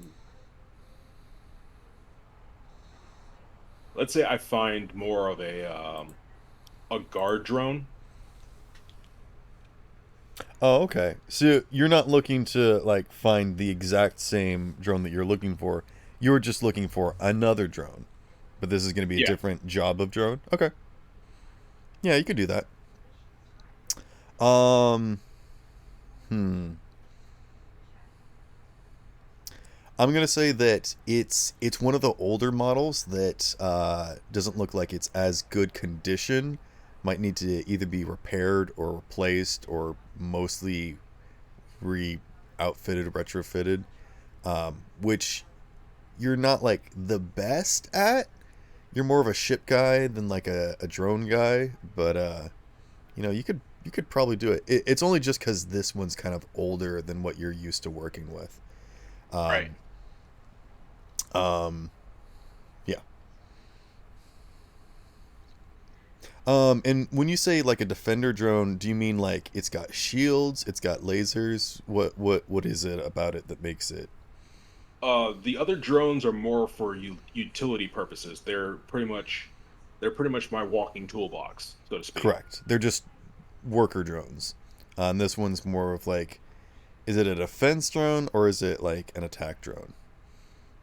Let's say I find more of a guard drone. Oh, okay. So you're not looking to like find the exact same drone that you're looking for. You're just looking for another drone. But this is going to be a Yeah. different job of drone. Okay. Yeah, you could do that. Um, hmm. I'm gonna say that it's one of the older models that doesn't look like it's as good condition. Might need to either be repaired or replaced, or mostly outfitted, retrofitted. Which you're not like the best at. You're more of a ship guy than like a drone guy, but you could probably do It's only just because this one's kind of older than what you're used to working with. Right. Um, um, yeah. And when you say like a defender drone, do you mean like it's got shields, it's got lasers? What is it about it that makes it? The other drones are more for utility purposes. They're pretty much my walking toolbox, so to speak. Correct. They're just worker drones. And this one's more of like, is it a defense drone or is it like an attack drone?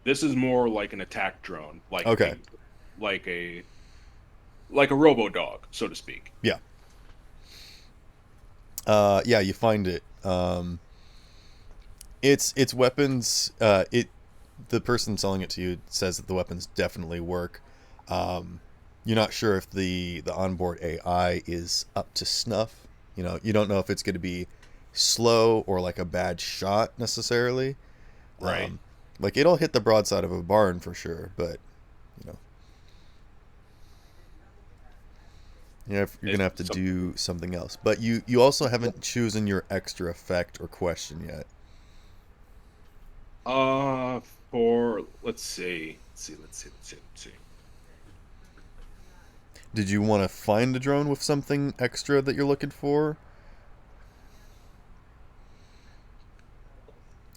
This is more like an attack drone, Okay. like a like a robo dog, so to speak. Yeah. Yeah, you find it. It's weapons. The person selling it to you says that the weapons definitely work. Um, you're not sure if the onboard AI is up to snuff. You don't know if it's going to be slow or like a bad shot necessarily. Right. Um, like it'll hit the broadside of a barn for sure, but you know, you're gonna have to So, do something else. But you also haven't chosen your extra effect or question yet. uh, for let's see. Did you want to find a drone with something extra that you're looking for?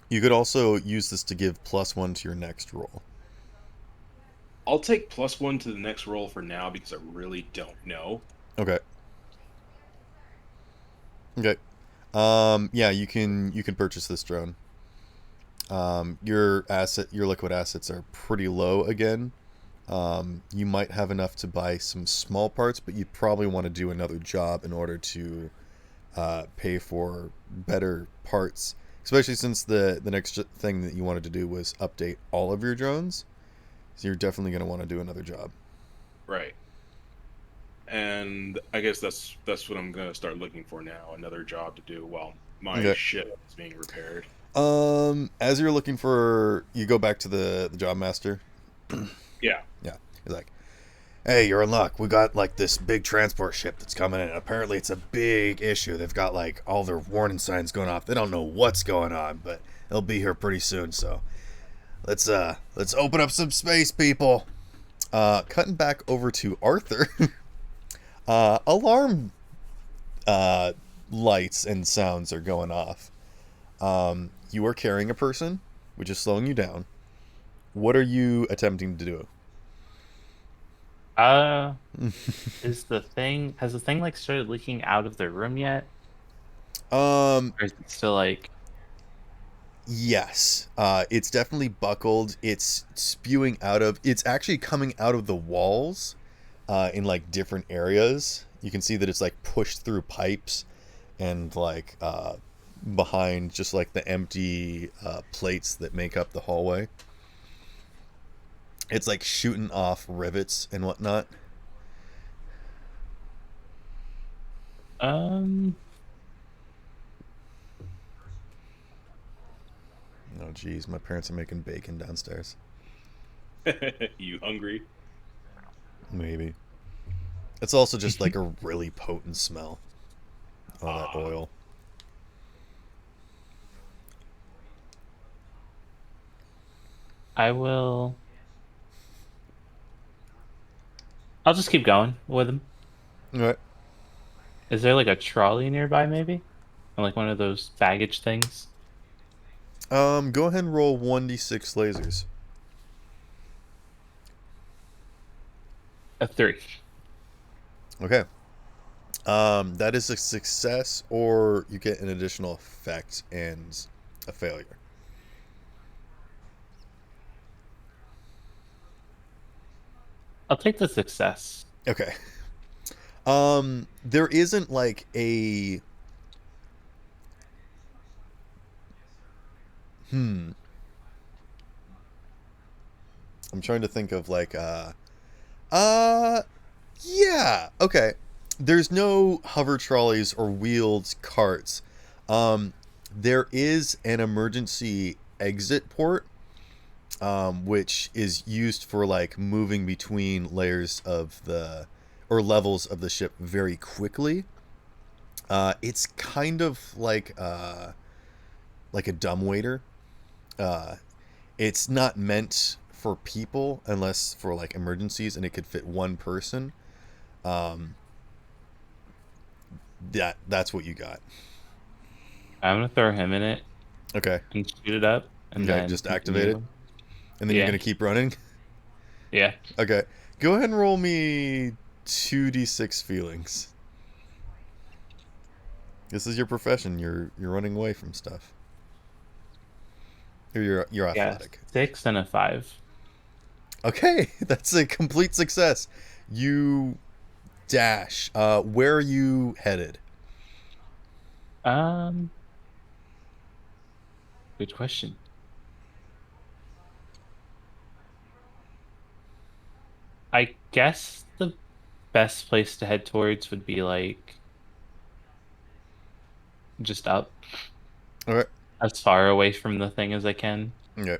You could also use this to give +1 to your next roll. I'll take +1 to the next roll for now because I really don't know. Okay. Okay. Yeah, you can purchase this drone. Your liquid assets are pretty low again. You might have enough to buy some small parts, but you probably want to do another job in order to pay for better parts. Especially since the next thing that you wanted to do was update all of your drones. So you're definitely going to want to do another job. Right. And I guess that's what I'm gonna start looking for now. Another job to do while my Okay. ship is being repaired. As you're looking for, you go back to the job master. Yeah. Yeah, he's like, "Hey, you're in luck. We got like this big transport ship that's coming in. Apparently, it's a big issue. They've got like all their warning signs going off. They don't know what's going on, but they'll be here pretty soon. So let's open up some space, people." Cutting back over to Arthur. Alarm lights and sounds are going off. you are carrying a person, which is slowing you down. What are you attempting to do? Uh, has the thing like started leaking out of the room yet? um, Or is it still like, yes. It's definitely buckled. It's spewing out of. It's actually coming out of the walls, in like different areas. You can see that it's like pushed through pipes and like behind just like the empty plates that make up the hallway. It's like shooting off rivets and whatnot. um, Oh, geez, my parents are making bacon downstairs. You hungry? Maybe. It's also just like a really potent smell. All that Ah, oil. I will. I'll just keep going with him. All right. Is there like a trolley nearby, maybe? Or like one of those baggage things? Go ahead and roll 1d6 lasers. A three. Okay. That is a success, or you get an additional effect and a failure. I'll take the success. Okay. There isn't like a hmm. I'm trying to think of like uh yeah, okay. There's no hover trolleys or wheeled carts. Um there is an emergency exit port, which is used for like moving between layers of the or levels of the ship very quickly. It's kind of like a dumbwaiter. Uh, it's not meant for people unless for like emergencies, and it could fit one person. Um, that's what you got. I'm gonna throw him in it Okay. and shoot it up, and Okay. then Just activate it, continue. and then you're Yeah, gonna keep running. yeah. Okay. Go ahead and roll me 2d6 feelings. This is your profession. You're running away from stuff. Or you're Yeah, athletic. 6 and a 5. Okay, that's a complete success. You dash. Where are you headed? Um, good question. I guess the best place to head towards would be like just up, Okay. as far away from the thing as I can. Okay.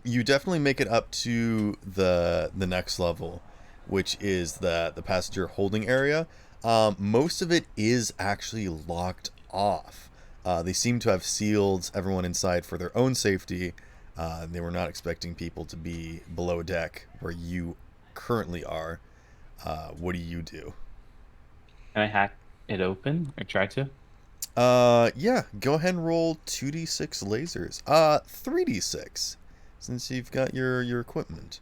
You definitely make it up to the next level, which is the passenger holding area. Most of it is actually locked off. They seem to have sealed everyone inside for their own safety. They were not expecting people to be below deck where you currently are. What do you do? Can I hack it open or try to? Yeah, go ahead and roll 2d6 lasers. 3d6, since you've got your equipment.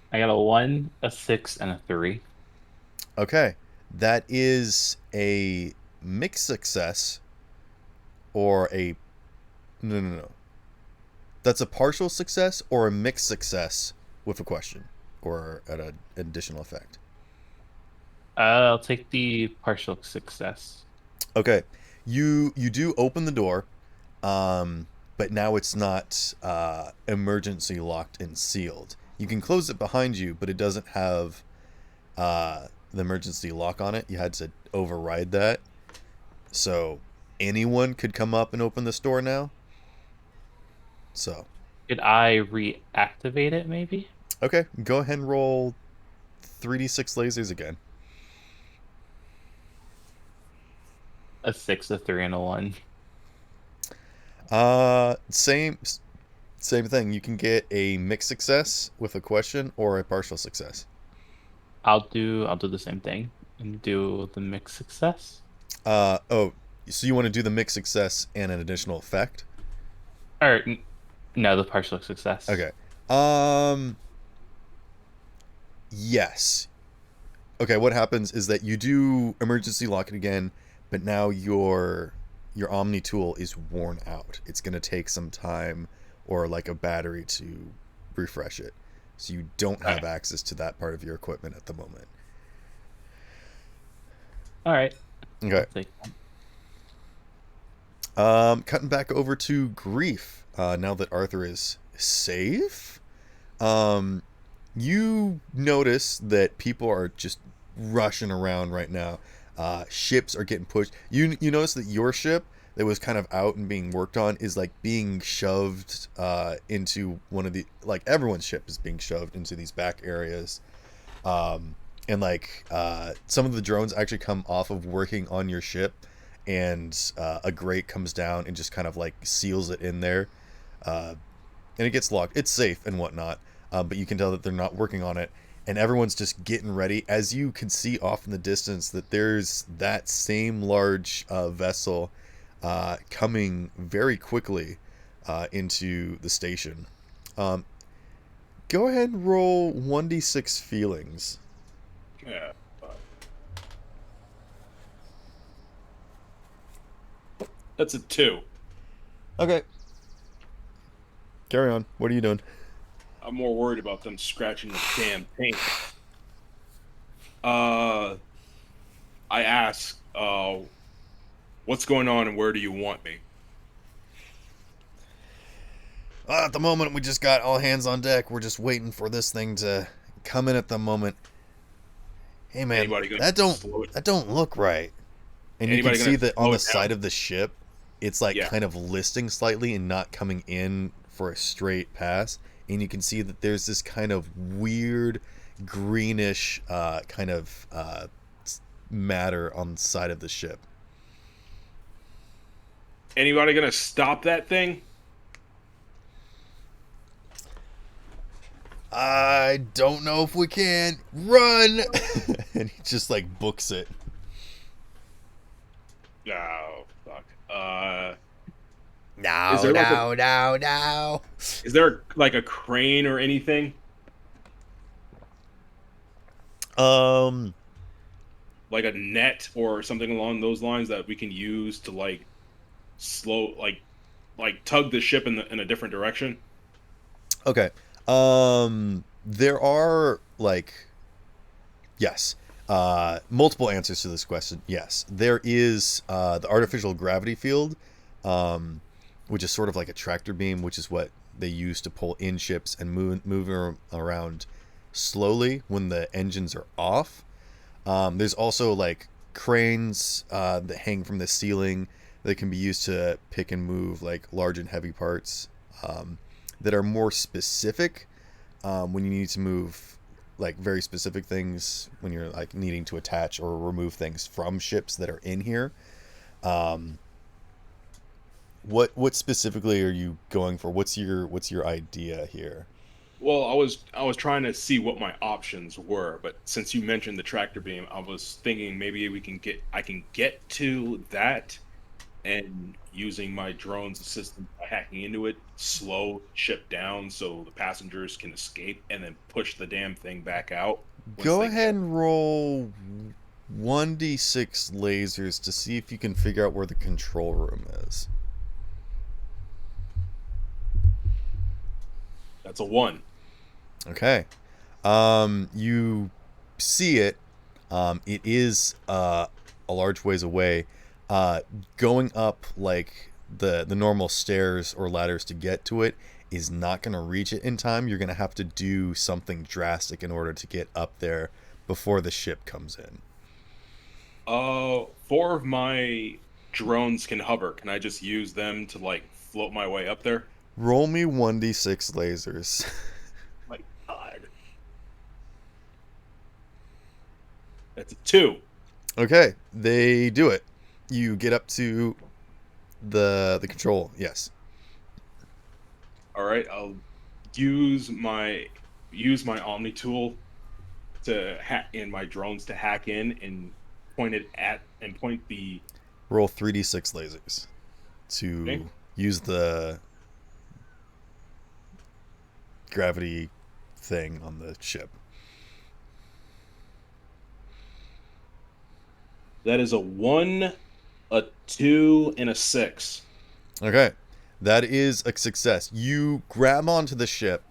I got a 1, a 6, and a 3. Okay, that is a mixed success or a no. That's a partial success or a mixed success with a question or an additional effect. I'll take the partial success. Okay, you do open the door, but now it's not emergency locked and sealed. You can close it behind you, but it doesn't have the emergency lock on it. You had to override that. So anyone could come up and open this door now. So, Could I reactivate it maybe? okay, go ahead and roll 3d6 lasers again. A 6, a 3, and a 1. Same thing. You can get a mixed success with a question or a partial success. I'll do the same thing and do the mixed success. Oh, so you want to do the mixed success and an additional effect? Or no, the partial success. Okay. Yes. Okay, what happens is that you do emergency lock it again, but now your Omni tool is worn out. It's going to take some time or like a battery to refresh it. So you don't have access to that part of your equipment at the moment. All right. Okay. I'll take that. Cutting back over to Grief. Now that Arthur is safe, um, you notice that people are just rushing around right now. Ships are getting pushed. You notice that your ship that was kind of out and being worked on is like being shoved into one of the, like, everyone's ship is being shoved into these back areas. And like some of the drones actually come off of working on your ship, and a grate comes down and just kind of like seals it in there, and it gets locked. It's safe and whatnot, but you can tell that they're not working on it, and everyone's just getting ready. As you can see off in the distance, that there's that same large vessel coming very quickly into the station. Um, Go ahead and roll 1d6 feelings. Yeah. That's a 2. Okay. Carry on. What are you doing? I'm more worried about them scratching the damn paint. I ask, what's going on and where do you want me? At the moment, we just got all hands on deck. We're just waiting for this thing to come in at the moment. Hey man, Anybody gonna that slow it? don't look right. And you can Anybody see gonna that slow on the it down? side of the ship, it's like Yeah. kind of listing slightly and not coming in for a straight pass. And you can see that there's this kind of weird greenish kind of matter on the side of the ship. Anybody gonna stop that thing? I don't know if we can. Run! And he just like books it. Oh fuck. No, Is there like no. is there like a crane or anything? Um, Like a net or something along those lines that we can use to like slow like tug the ship in a different direction? okay. There are like, yes, multiple answers to this question. Yes, there is the artificial gravity field, um, which is sort of like a tractor beam, which is what they use to pull in ships and move around slowly when the engines are off. There's also like cranes that hang from the ceiling that can be used to pick and move like large and heavy parts, that are more specific when you need to move like very specific things, when you're like needing to attach or remove things from ships that are in here. Um, what specifically are you going for? What's your idea here? Well, I was trying to see what my options were, but since you mentioned the tractor beam, I was thinking maybe I can get to that and using my drone's assistant by hacking into it, slow ship down so the passengers can escape and then push the damn thing back out once Go they ahead get. and roll 1d6 lasers to see if you can figure out where the control room is. That's a 1. Okay. You see it. It is a large ways away. Going up like the normal stairs or ladders to get to it is not going to reach it in time. You're going to have to do something drastic in order to get up there before the ship comes in. 4 of my drones can hover. Can I just use them to like float my way up there? Roll me 1d6 lasers. My God. That's a 2. Okay, they do it. You get up to the control. Yes. All right, I'll use my Omni tool to hack in my drones to hack in and point the Roll 3d6 lasers thing. to use the gravity thing on the ship. That is a 1, a 2, and a 6. Okay, that is a success. You grab onto the ship.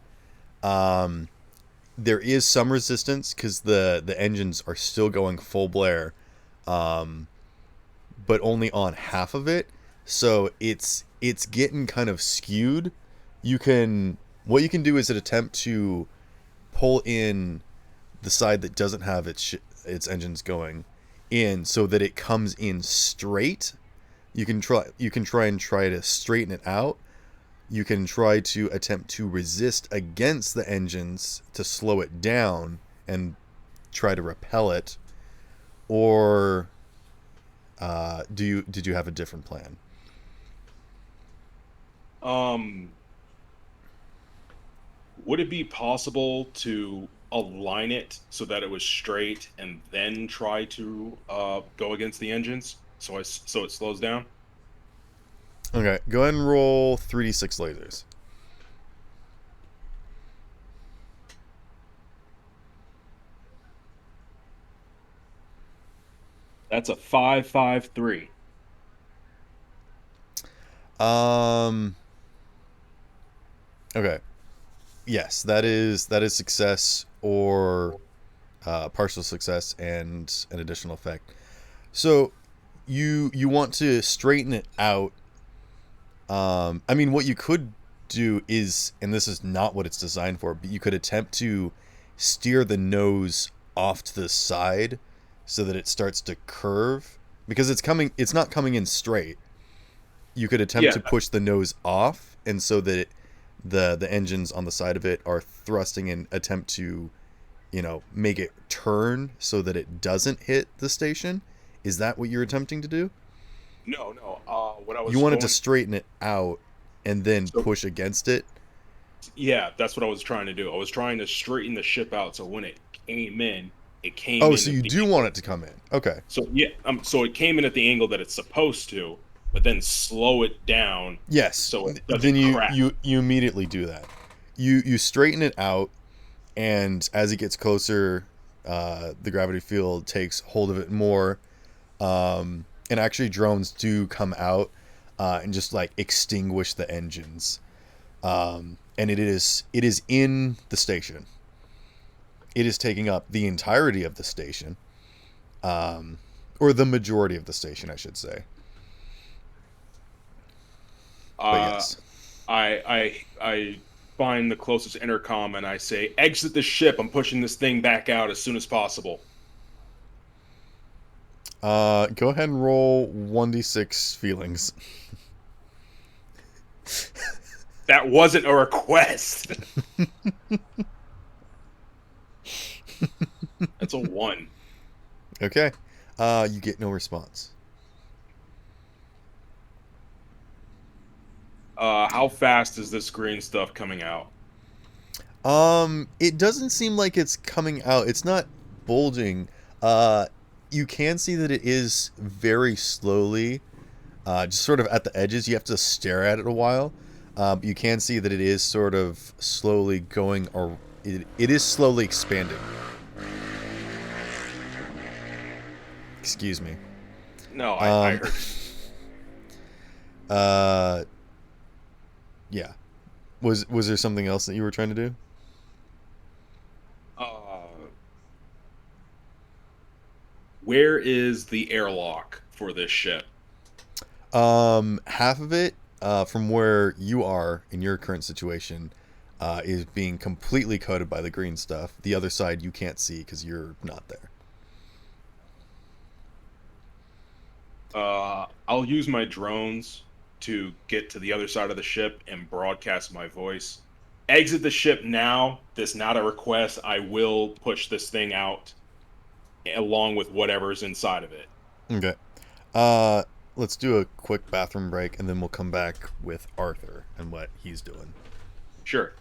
There is some resistance because the engines are still going full blare, but only on half of it. So it's getting kind of skewed. What you can do is attempt to pull in the side that doesn't have its engines going in so that it comes in straight. You can try to straighten it out. You can try to attempt to resist against the engines to slow it down and try to repel it, or did you have a different plan? Um, would it be possible to align it so that it was straight and then try to go against the engines so it slows down? Okay, go ahead and roll 3d6 lasers. That's a 553. Um. Okay. Yes, that is success or partial success and an additional effect. So you want to straighten it out. I mean, what you could do is, and this is not what it's designed for, but you could attempt to steer the nose off to the side so that it starts to curve because it's not coming in straight. You could attempt Yeah, to push the nose off, and so that the engines on the side of it are thrusting and attempt to, make it turn so that it doesn't hit the station. Is that what you're attempting to do? no, no. What I You was wanted to going straighten it out and then so push against it. yeah, that's what I was trying to do. I was trying to straighten the ship out so when it came Oh, in so at you the do want angle. it to come in. Okay. So yeah, so it came in at the angle that it's supposed to, but then slow it down Yes. so it Then doesn't crash. you immediately do that. You straighten it out, and as it gets closer, the gravity field takes hold of it more. And actually, drones do come out and just like extinguish the engines. And it is in the station. It is taking up the entirety of the station, or the majority of the station, I should say. But Uh, yes. I find the closest intercom and I say, "Exit the ship. I'm pushing this thing back out as soon as possible." Go ahead and roll 1d6 feelings. That wasn't a request. That's a 1. Okay. You get no response. How fast is this green stuff coming out? It doesn't seem like it's coming out. It's not bulging. Uh, you can see that it is very slowly, just sort of at the edges. You have to stare at it a while. You can see that it is sort of slowly going, or it is slowly expanding. Excuse me. No, I Um, heard. uh, yeah. Was there something else that you were trying to do? Uh, where is the airlock for this ship? Half of it, from where you are in your current situation, is being completely coated by the green stuff. The other side you can't see because you're not there. I'll use my drones to get to the other side of the ship and broadcast my voice. Exit the ship now. This not a request. I will push this thing out along with whatever's inside of it. Okay. Uh, let's do a quick bathroom break, and then we'll come back with Arthur and what he's doing. Sure.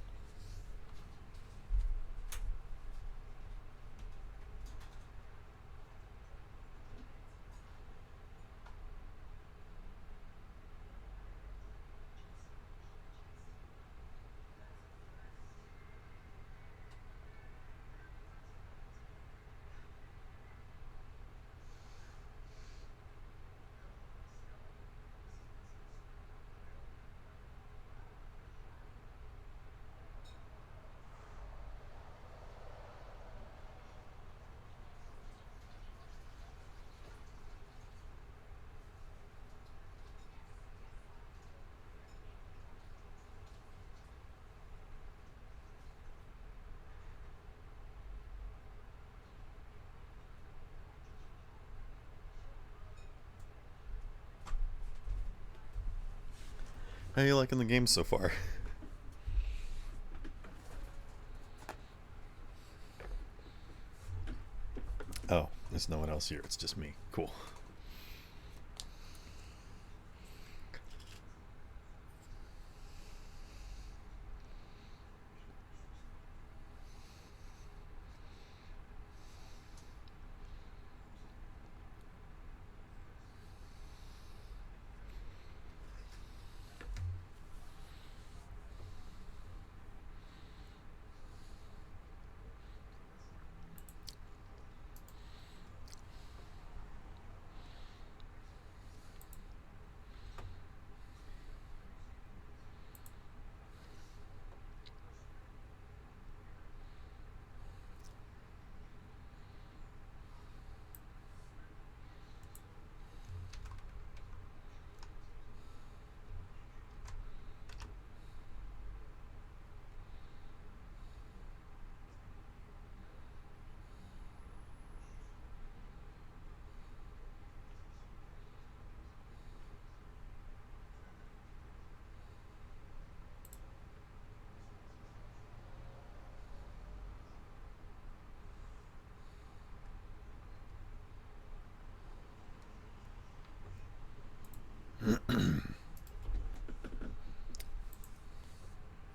How you liking the game so far? Oh, there's no one else here. It's just me. Cool.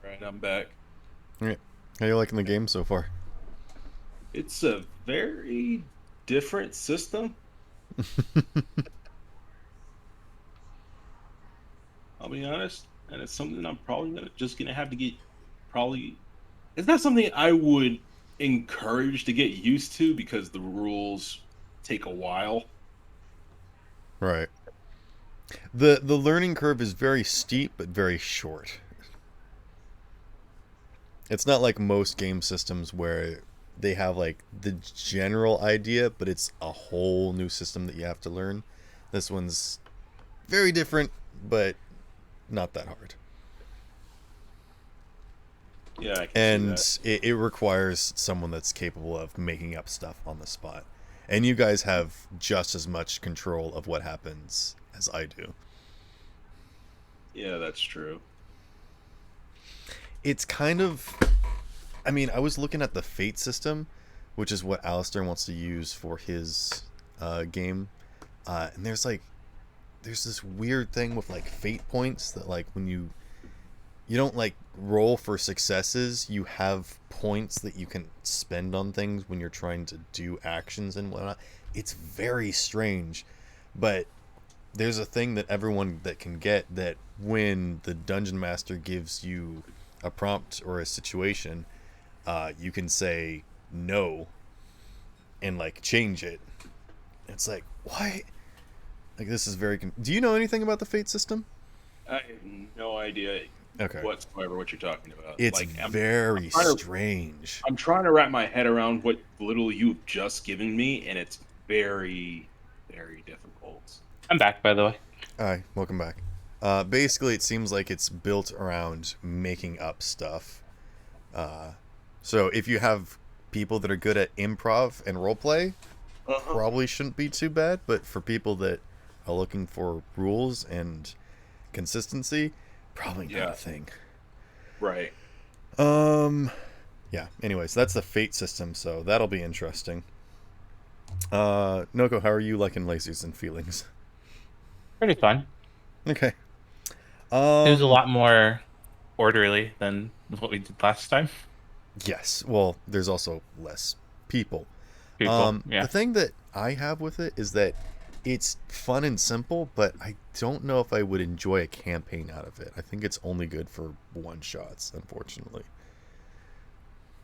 Right, I'm back. Alright. How you liking the game so far? It's a very different system. I'll be honest, and it's something I'm probably gonna have to get. Probably, it's not something I would encourage to get used to because the rules take a while. Right. The learning curve is very steep but very short. It's not like most game systems where they have like the general idea, but it's a whole new system that you have to learn. This one's very different, but not that hard. Yeah, I can see And that. it requires someone that's capable of making up stuff on the spot. And you guys have just as much control of what happens as I do. Yeah, that's true. It's kind of, I mean, I was looking at the fate system, which is what Alistair wants to use for his game. And there's this weird thing with like fate points that like when you don't like roll for successes, you have points that you can spend on things when you're trying to do actions and whatnot. It's very strange, but there's a thing that everyone that can get that when the dungeon master gives you a prompt or a situation, you can say no and like change it. It's like, why? Like, this is very. Do you know anything about the fate system? I have no idea Okay. whatsoever what you're talking about. It's Like, very strange. I'm trying to wrap my head around what little you've just given me, and it's very, very difficult. I'm back, by the way. Hi, welcome back. Basically, it seems like it's built around making up stuff. So if you have people that are good at improv and roleplay, Uh-huh. probably shouldn't be too bad. But for people that are looking for rules and consistency, probably not Yeah. a thing. Right. Yeah. Anyways, that's the fate system, so that'll be interesting. Noko, how are you liking lasers and feelings? Pretty fun. Okay. It was a lot more orderly than what we did last time. Yes. Well, there's also less people. People, The yeah. thing that I have with it is that it's fun and simple, but I don't know if I would enjoy a campaign out of it. I think it's only good for one shots, unfortunately.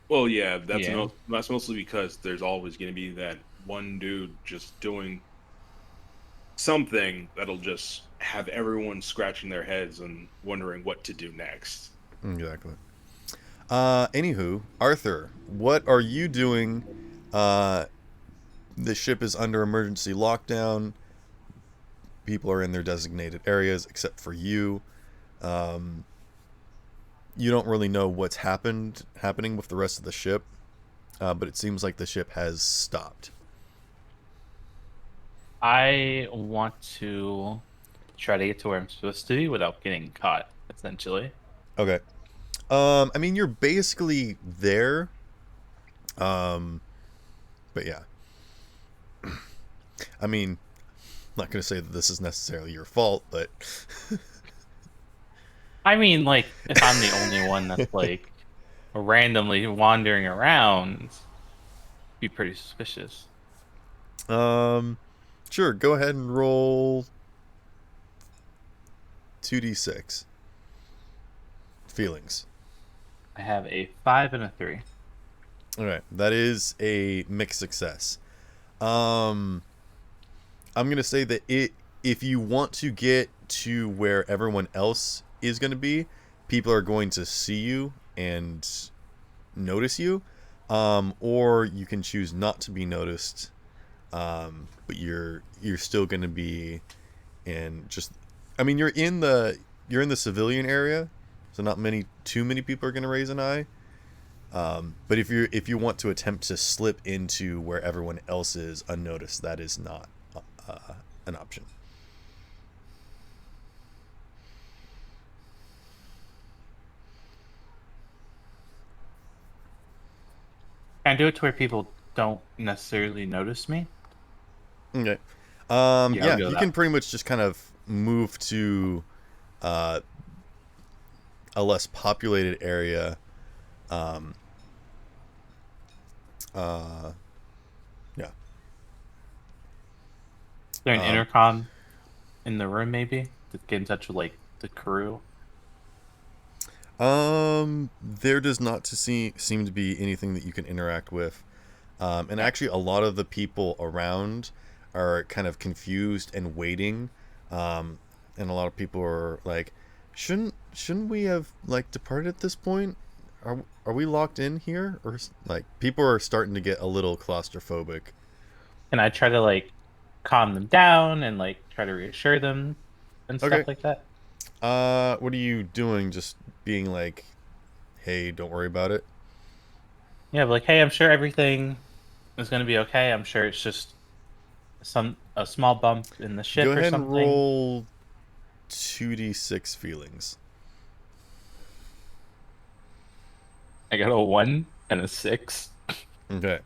Well, yeah, Yeah. that's mostly because there's always going to be that one dude just doing something that'll just have everyone scratching their heads and wondering what to do next. Exactly. Anywho, Arthur, what are you doing? The ship is under emergency lockdown. People are in their designated areas except for you. Um, you don't really know what's happening with the rest of the ship, but it seems like the ship has stopped. I want to try to get to where I'm supposed to be without getting caught. essentially. Okay. I mean, you're basically there. Um, but yeah. I mean, I'm not gonna say that this is necessarily your fault, but I mean, like, if I'm the only one that's like randomly wandering around, be pretty suspicious. um, sure. Go ahead and roll 2d6 feelings. I have a 5 and a 3. All right, that is a mixed success. Um, I'm gonna say that if you want to get to where everyone else is gonna be, people are going to see you and notice you, or you can choose not to be noticed, but you're still gonna be in just. I mean, you're in the civilian area, so not too many people are gonna raise an eye. But if you want to attempt to slip into where everyone else is unnoticed, that is not uh, an option. Can I do it to where people don't necessarily notice me? Okay. Yeah, I'll Yeah, go you that. can pretty much just kind of move to uh, a less populated area. Um, uh, yeah. Is there an Um, intercom in the room, maybe, to get in touch with like the crew? there does not to seem to be anything that you can interact with. And Yeah. actually, a lot of the people around are kind of confused and waiting. And a lot of people are like, shouldn't we have like departed at this point? Are we locked in here? Or like people are starting to get a little claustrophobic. Can I try to like calm them down and like try to reassure them and stuff Okay. like that? What are you doing? Just being like, hey, don't worry about it. Yeah, but like, hey, I'm sure everything is gonna be okay. I'm sure it's just a small bump in the Go ship or ahead and something. roll 2d6 feelings. I got a 1 and a 6. Okay.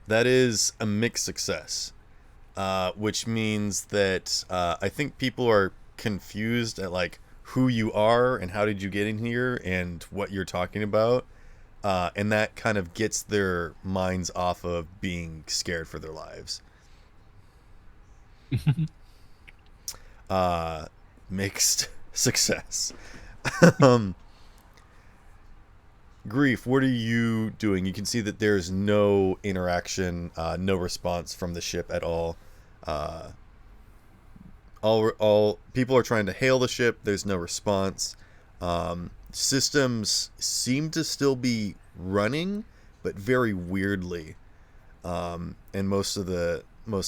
That is a mixed success, which means that I think people are confused at like who you are and how did you get in here and what you're talking about. And that kind of gets their minds off of being scared for their lives. Uh, Mixed success. um, Grief, what are you doing? You can see that there's no interaction, no response from the ship at all. Uh, all people are trying to hail the ship. There's no response. Systems seem to still be running, but very weirdly. And most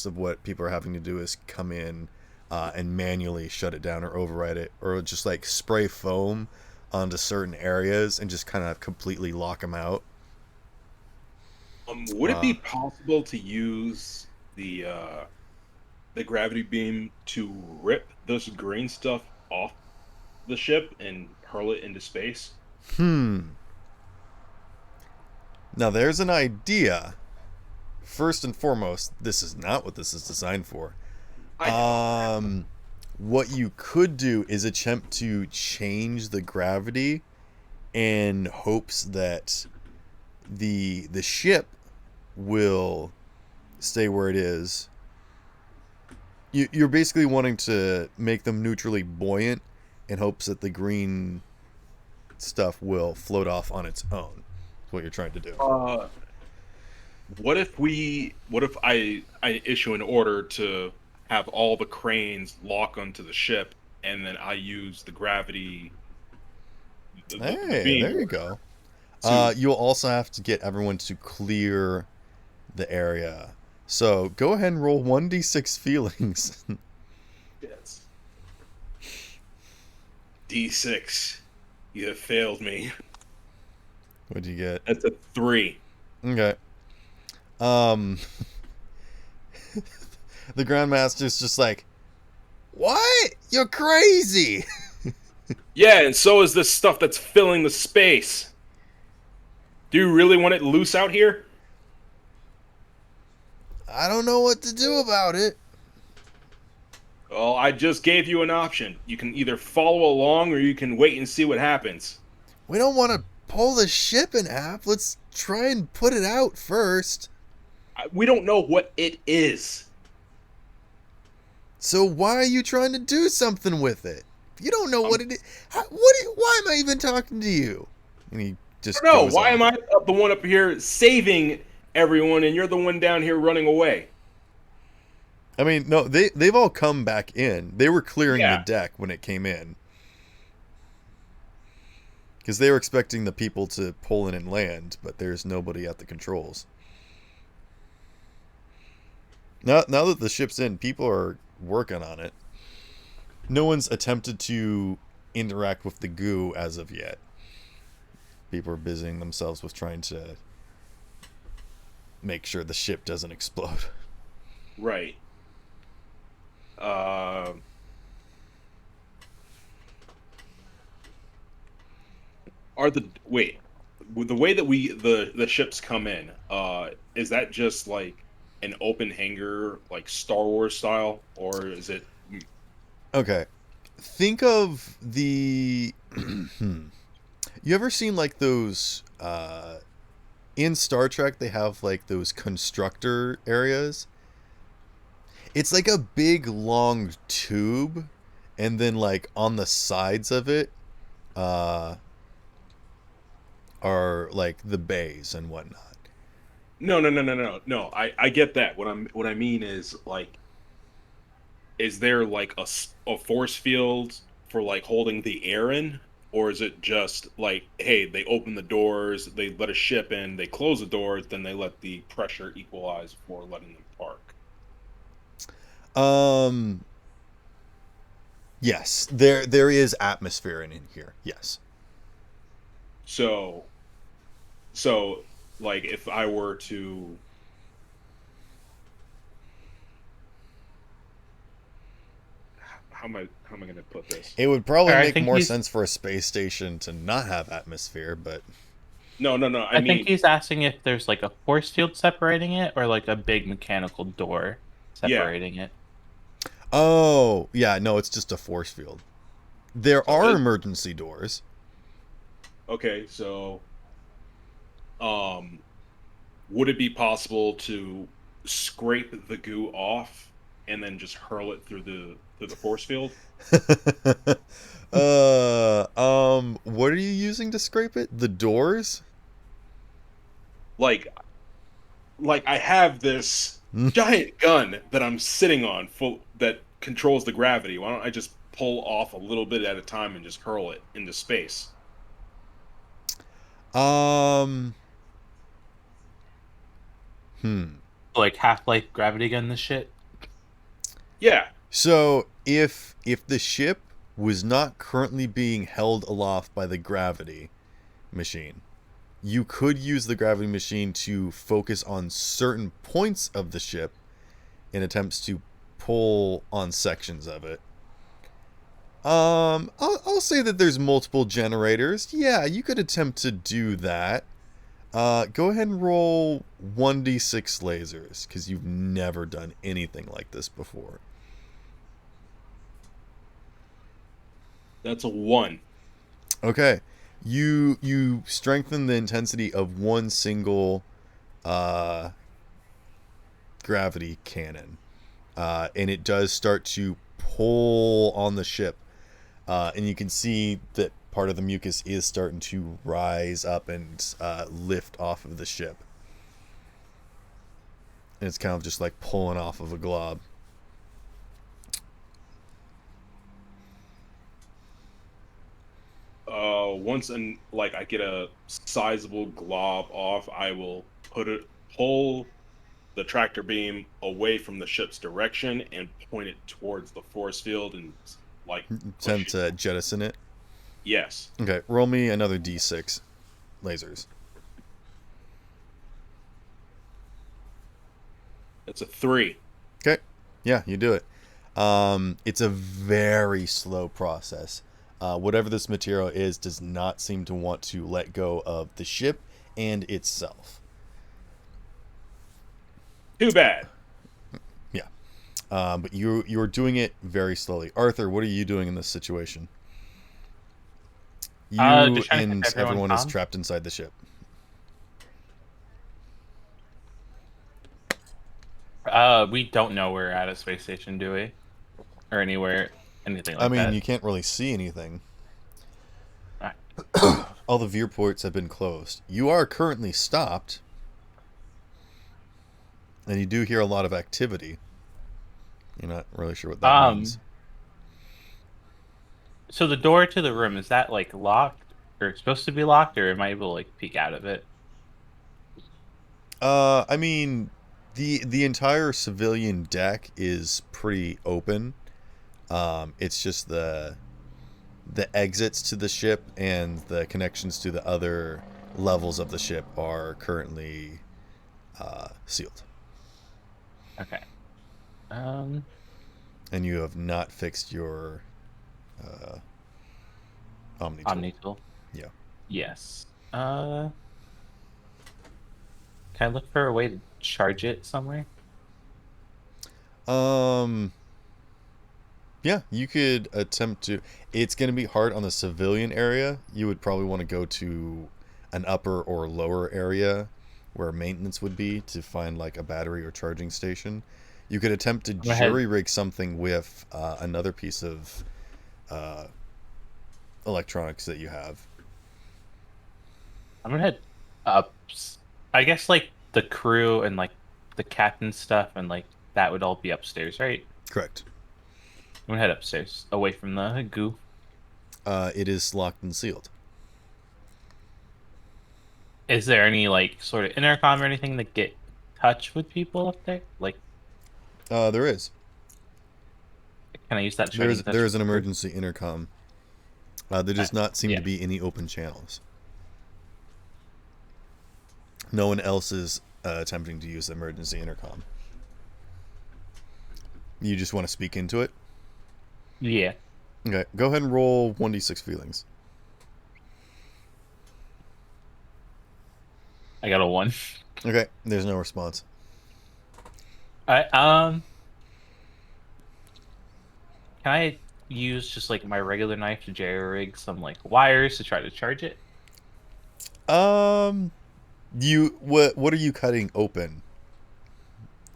of what people are having to do is come in and manually shut it down or override it, or just like spray foam onto certain areas and just kind of completely lock them out. Would it Uh, be possible to use the gravity beam to rip this green stuff off the ship and hurl it into space? hmm. Now there's an idea. First and foremost, this is not what this is designed for. I know. Um, what you could do is attempt to change the gravity in hopes that the ship will stay where it is. You're basically wanting to make them neutrally buoyant in hopes that the green stuff will float off on its own. That's what you're trying to do. Uh, what if I issue an order to have all the cranes lock onto the ship, and then I use the gravity, the Hey, beam there you go. to You'll also have to get everyone to clear the area. So go ahead and roll 1d6 feelings. yes. D6. You have failed me. What'd you get? That's a 3. Okay. Um, the Grandmaster's just like, what? You're crazy. Yeah, and so is this stuff that's filling the space. Do you really want it loose out here? I don't know what to do about it. Well, I just gave you an option. You can either follow along or you can wait and see what happens. We don't want to pull the ship in half. Let's try and put it out first. We don't know what it is. So why are you trying to do something with it? If you don't know what it is, why am I even talking to you? And he just No, goes why off. am I the one up here saving everyone and you're the one down here running away? I mean, no, they've all come back in. They were clearing the Yeah. deck when it came in. Because they were expecting the people to pull in and land, but there's nobody at the controls. Now that the ship's in, people are working on it. No one's attempted to interact with the goo as of yet. People are busying themselves with trying to make sure the ship doesn't explode. Right. Uh, are the wait with the way that the ships come in? Is that just like an open hangar, like Star Wars style, or is it? Okay. Think of the... You ever seen like those... in Star Trek, they have like those constructor areas. It's like a big long tube, and then like on the sides of it are like the bays and whatnot. No. I get that. What I mean is like, is there like a force field for like holding the air in, or is it just like, hey, they open the doors, they let a ship in, they close the doors, then they let the pressure equalize before letting them park? Um. Yes, there is atmosphere in here. Yes. So so like if I were to how am I going to put this? It would probably Or I make think more he's sense for a space station to not have atmosphere, but No. I I think mean, he's asking if there's like a force field separating it or like a big mechanical door yeah. separating it. oh yeah, no, it's just a force field. There So are it, emergency doors. okay, so um would it be possible to scrape the goo off and then just hurl it through the force field? what are you using to scrape it? The doors? Like I have this giant gun that I'm sitting on full that controls the gravity. Why don't I just pull off a little bit at a time and just hurl it into space? Um, hmm. Like Half-Life gravity gun this shit. Yeah. So if the ship was not currently being held aloft by the gravity machine, you could use the gravity machine to focus on certain points of the ship in attempts to pull on sections of it. I'll say that there's multiple generators. Yeah, you could attempt to do that. Go ahead and roll 1d6 lasers, because you've never done anything like this before. That's a 1. Okay. You strengthen the intensity of one single uh, gravity cannon. And it does start to pull on the ship. And you can see that part of the mucus is starting to rise up and lift off of the ship. And it's kind of just like pulling off of a glob. Once and like I get a sizable glob off, I will pull the tractor beam away from the ship's direction and point it towards the force field and like Attempt push it. to jettison it. Yes. Okay, roll me another d6 lasers. It's a 3. Okay, yeah, you do it. It's a very slow process. Whatever this material is does not seem to want to let go of the ship and itself. Too bad. Yeah. But you're doing it very slowly. Arthur, what are you doing in this situation? You Just trying to keep and everyone everyone is calm. trapped inside the ship. We don't know we're at a space station, do we? Or anywhere, anything I like mean, that. you can't really see anything. Alright. All the viewports have been closed. You are currently stopped, and you do hear a lot of activity. You're not really sure what that means. So the door to the room, is that like locked or supposed to be locked, or am I able to like peek out of it? I mean, the entire civilian deck is pretty open. It's just the exits to the ship and the connections to the other levels of the ship are currently sealed. Okay. Um, And you have not fixed your Omni tool. Omni tool. Yeah. Yes. Can I look for a way to charge it somewhere? Yeah, you could attempt to. It's going to be hard on the civilian area. You would probably want to go to an upper or lower area where maintenance would be to find like a battery or charging station. You could attempt to Go ahead. jury rig something with another piece of electronics that you have. I'm gonna head up. I guess like the crew and like the captain stuff and like that would all be upstairs, right? Correct. I'm gonna head upstairs, away from the goo. It is locked and sealed. Is there any like sort of intercom or anything that get touch with people up there? Like, There is. can I use that to try to get in touch There with is an the crew? emergency intercom. There does not seem Yeah. to be any open channels. No one else is attempting to use the emergency intercom. You just want to speak into it? Yeah. Okay, go ahead and roll 1d6 feelings. I got a 1. Okay, there's no response. Alright, can I use just like my regular knife to jerry rig some like wires to try to charge it? What are you cutting open?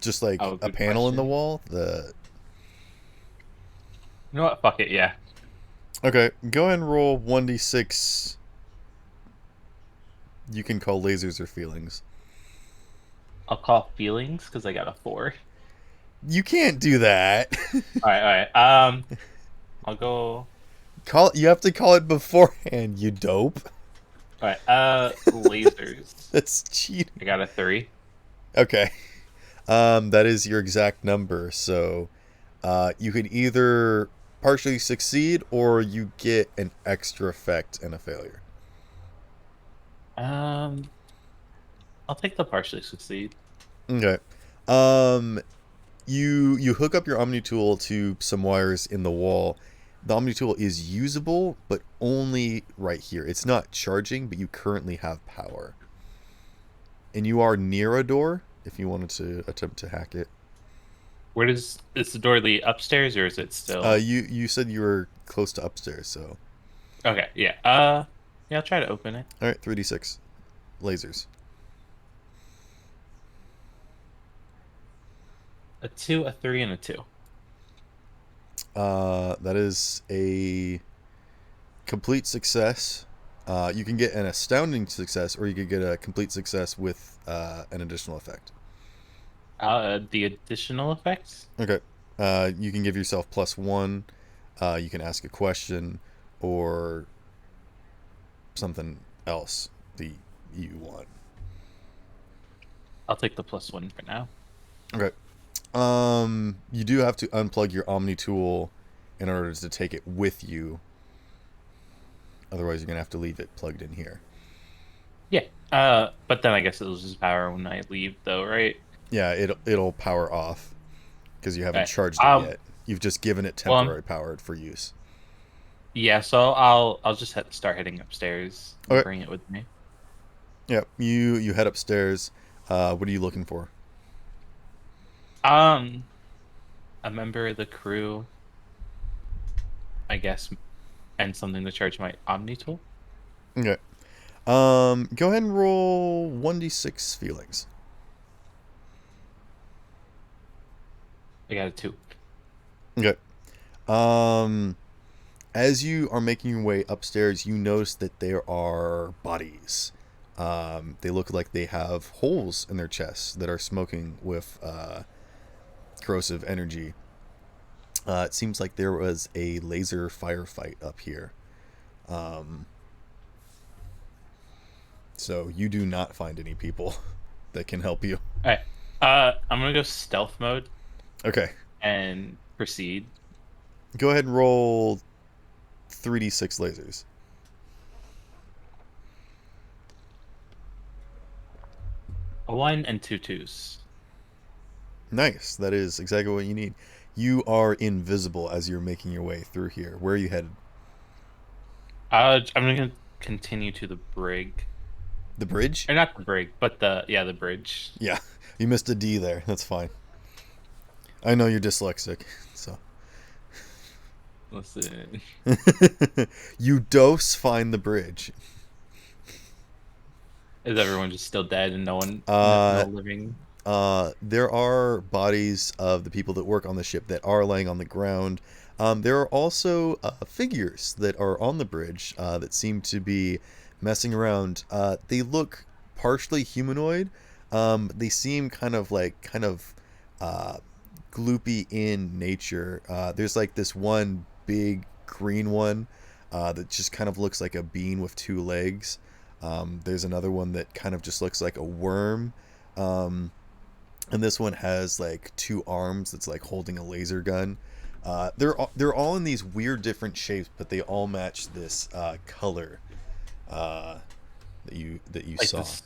Just like Oh, a good panel in the question. wall? You know what? Fuck it, yeah. Okay, go ahead and roll 1d6. You can call lasers or feelings. I'll call feelings because I got a 4. You can't do that. Alright. I'll go. You have to call it beforehand, you dope. Alright, lasers. That's cheating. I got a 3. Okay. That is your exact number. So, you can either partially succeed or you get an extra effect and a failure. I'll take the partially succeed. Okay. You hook up your Omni tool to some wires in the wall. The Omni tool is usable, but only right here. It's not charging, but you currently have power. And you are near a door if you wanted to attempt to hack it. Where is the door lead upstairs or is it still? You said you were close to upstairs, so Okay, yeah. Yeah, I'll try to open it. all right, 3d6 lasers. A 2, a 3, and a 2. That is a complete success. You can get an astounding success, or you could get a complete success with an additional effect. The additional effects? Okay. You can give yourself +1. You can ask a question, or something else that you want. I'll take the +1 for now. Okay. You do have to unplug your Omni tool in order to take it with you. Otherwise, you're gonna have to leave it plugged in here. Yeah. But then I guess it loses power when I leave, though, right? Yeah, it'll power off because you haven't Right. charged it yet. You've just given it Well, temporary power for use. Yeah, so I'll just start heading upstairs and Okay. bring it with me. Yeah. You head upstairs. What are you looking for? Um, a member of the crew, I guess, and something to charge my Omni tool. Okay. Go ahead and roll 1d6 feelings. I got a 2. Okay. Um, as you are making your way upstairs, you notice that there are bodies. They look like they have holes in their chests that are smoking with corrosive energy. It seems like there was a laser firefight up here. Um, so you do not find any people that can help you. All right. I'm gonna go stealth mode Okay. and proceed. Go ahead and roll 3d6 lasers. A 1 and 2 twos. Nice. That is exactly what you need. You are invisible as you're making your way through here. Where are you headed? I'm gonna continue to the brig, The bridge? or not the brig, but the bridge. Yeah. You missed a D there. That's fine. I know you're dyslexic, so. Listen, You dose find the bridge. is everyone just still dead and no Uh, living? there are bodies of the people that work on the ship that are laying on the ground. There are also figures that are on the bridge that seem to be messing around. They look partially humanoid. They seem kind of uh, gloopy in nature. There's like this one big green one that just kind of looks like a bean with two legs. There's another one that kind of just looks like a worm. Um, and this one has like two arms that's like holding a laser gun. They're all in these weird different shapes, but they all match this color uh, that you Like saw. this,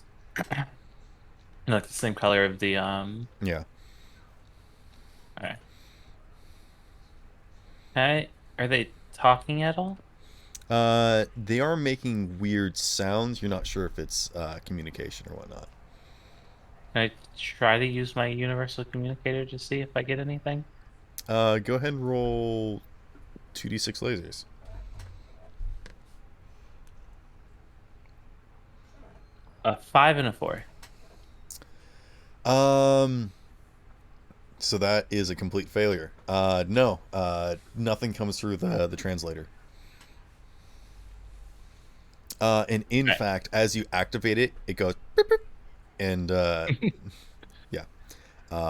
like the same color of the Yeah. All right. Hey, are they talking at all? They are making weird sounds. You're not sure if it's communication or whatnot. Can I try to use my universal communicator to see if I get anything? Go ahead and roll 2d6 lasers. A 5 and a 4. Um, so that is a complete failure. No, nothing comes through the translator. And in All fact, as you activate it, it goes beep, beep, and right. yeah,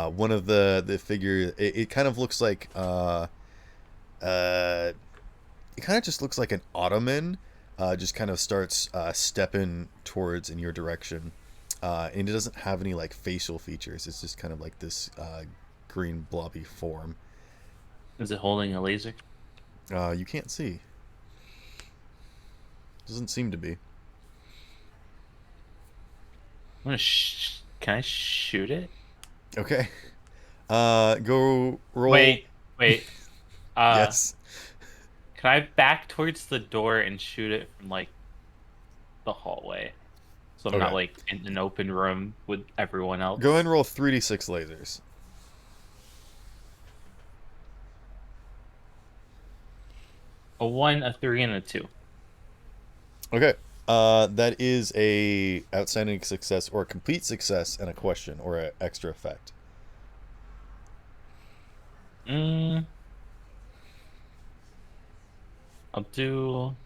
one of the figure it kind of looks like uh, it kind of just looks like an ottoman. Just kind of starts stepping towards in your direction, and it doesn't have any like facial features. It's just kind of like this green blobby form. Is it holding a laser? You can't see. Doesn't seem to be. Can I shoot it? Okay. Go roll. Wait. Uh, Yes. can I back towards the door and shoot it from like the hallway? So I'm not Okay. like in an open room with everyone Go ahead else. and roll 3d6 lasers. A 1, a 3, and a 2. Okay. That is a outstanding success or a complete success and a question or an extra effect. Mm, I'll do.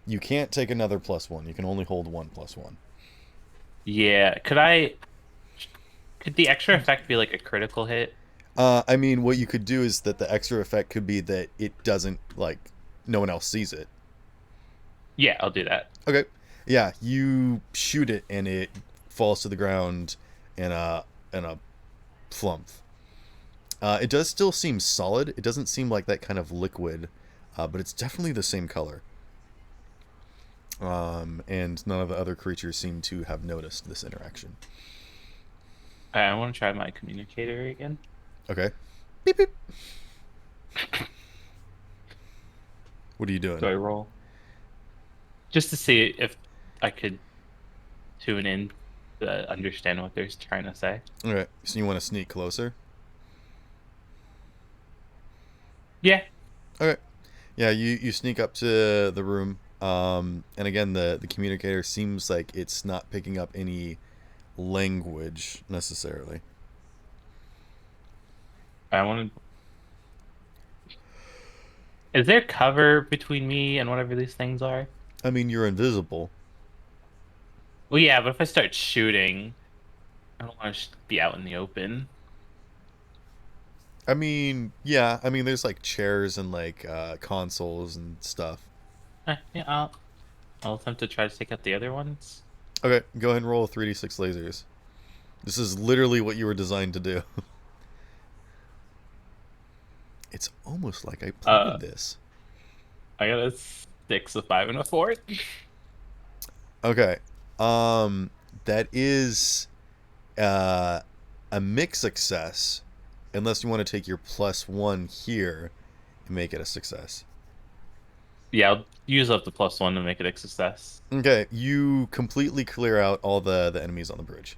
You can't take another +1. You can only hold one +1. Yeah. Could the extra effect be like a critical hit? I mean, what you could do is that the extra effect could be that it doesn't like no one else sees it. Yeah, I'll do that. Okay. Yeah, you shoot it and it falls to the ground in a flump. It does still seem solid. It doesn't seem like that kind of liquid, but it's definitely the same color. And none of the other creatures seem to have noticed this interaction. I want to try my communicator again. Okay. Beep beep. What are you Do doing? I roll? Just to see if I could tune in to understand what they're trying to say. Okay, so you want to sneak closer? Yeah. Okay. Yeah, you sneak up to the room, and again the communicator seems like it's not picking up any language necessarily. I want to. Is there cover between me and whatever these things are? I mean, you're invisible. Well, yeah, but if I start shooting, I don't want to be out in the open. I mean, yeah. I mean, there's like chairs and like consoles and stuff. Yeah, I'll attempt to try to take out the other ones. Okay, go ahead and roll 3d6 lasers. This is literally what you were designed to do. It's almost like I Uh, planned this. I got a 6, a 5, and a 4. Okay. Um, that is uh, a mixed success, unless you want to take your +1 here and make it a success. Yeah, I'll use up the +1 to make it a success. Okay, you completely clear out all the enemies on the bridge.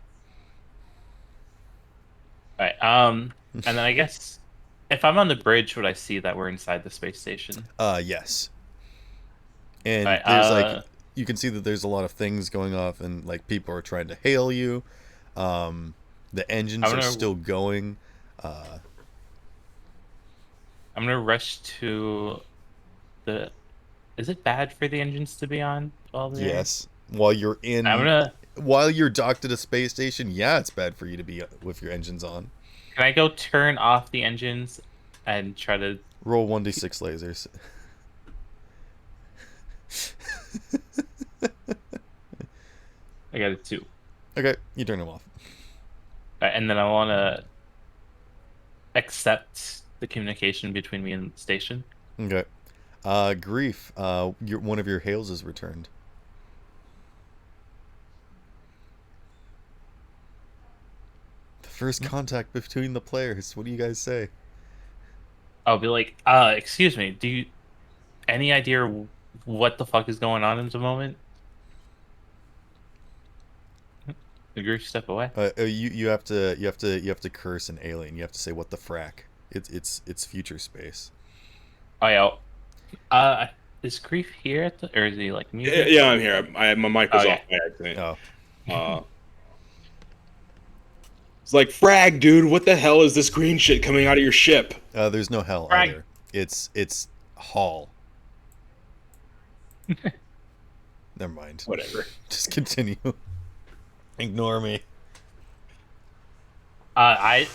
All right. And then I guess if I'm on the bridge, would I see that we're inside the space station? Yes. All And right. there's like you can see that there's a lot of things going off, and like people are trying to hail you. The engines I'm are gonna still going. Uh, I'm gonna rush to the. Is it bad for the engines to be on while they're? yes, while you're I'm in, gonna. while you're docked at a space station, yeah, it's bad for you to be with your engines on. Can I go turn off the engines and try to? Roll 1d6 lasers. I got a 2. Okay, you turn them off. And then I want to accept the communication between me and the station. Okay. Grief. One of your hails is returned. The first contact between the players. What do you guys say? I'll be like, excuse me, do you any idea what the fuck is going on in the moment? The group step away. You have to curse an alien. You have to say what the frack. It's future space. Oh yeah. Is Grief here or is he like muted? Yeah, I'm here. My mic was Oh, off yeah. by accident. Oh, Uh, it's like, frag, dude. What the hell is this green shit coming out of your ship? there's no hell Frag. either. It's hall. Never mind. Whatever. Just continue. Ignore me. I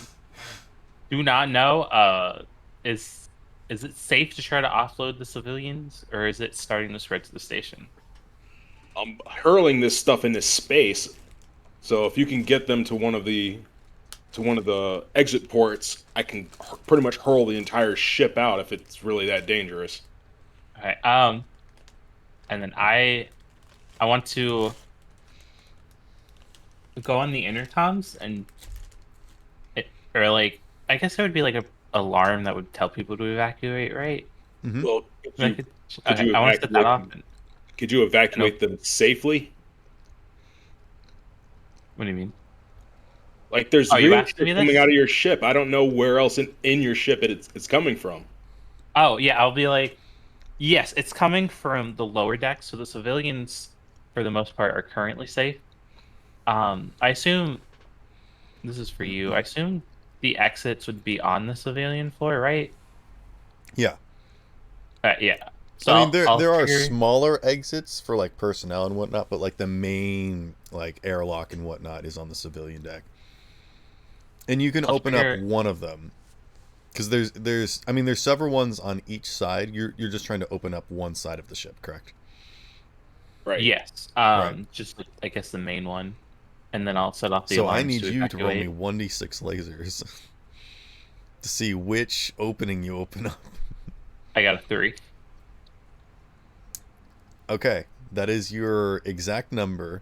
do not know. Is it safe to try to offload the civilians, or is it starting to spread to the station? I'm hurling this stuff into space, so if you can get them to one of the exit ports, I can pretty much hurl the entire ship out if it's really that dangerous. All right. And then I want to go on the intercoms and or like I guess it would be like a alarm that would tell people to evacuate, right? Mm-hmm. Well, I want to set that off. Could you evacuate them safely? What do you mean? Like, there's Oh, you green asked shit me coming this? out of your ship. I don't know where else in your ship it's coming from. Oh yeah, I'll be like, yes, it's coming from the lower deck, so the civilians, for the most part, are currently safe. I assume this is for you. I assume the exits would be on the civilian floor, right? Yeah. Yeah. So I mean, there I'll are trigger- smaller exits for like personnel and whatnot, but like the main like airlock and whatnot is on the civilian deck, and you can I'll open up trigger- one of them because there's several ones on each side. You're just trying to open up one side of the ship, correct? Right. Yes. Right. Just I guess the main one, and then I'll set off the So alarms I need to you to roll me evacuate. 1d6 lasers to see which opening you open up. I got a 3. Okay, that is your exact number.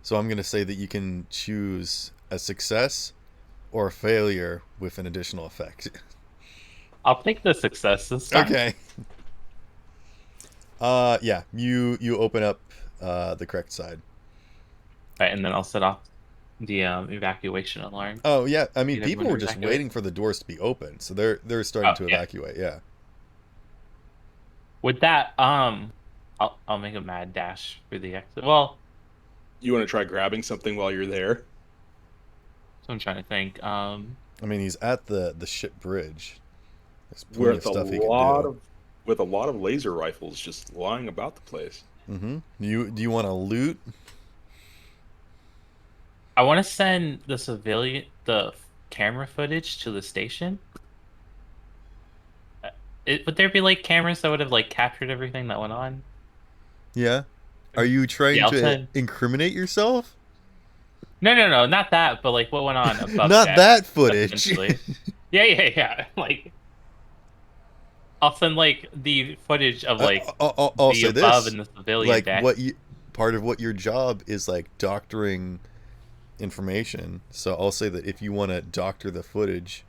So I'm going to say that you can choose a success or a failure with an additional effect. I'll take the success this time. Okay. Yeah. You open up the correct side. Right, and then I'll set off the evacuation alarm. Oh yeah. I mean, Get everyone people to were just evacuate. waiting for the doors to be open, so they're starting Oh to yeah. evacuate. Yeah. With that, I'll make a mad dash for the exit. Well, You want to try grabbing something while you're there? so I'm trying to think. I mean, he's at the ship bridge. There's plenty of With a stuff he could lot do. of with a lot of laser rifles just lying about the place. Mm-hmm. Do you want to loot? I want to send the camera footage to the station. Would there be like cameras that would have like captured everything that went on? Yeah. Are you trying Yeah, I'll to send. incriminate yourself? No, not that, but like what went on above Not deck, that footage. essentially. Yeah. Like I'll send like the footage of like I'll the say above this, and the civilian like deck. part of what your job is like doctoring information. So I'll say that if you want to doctor the footage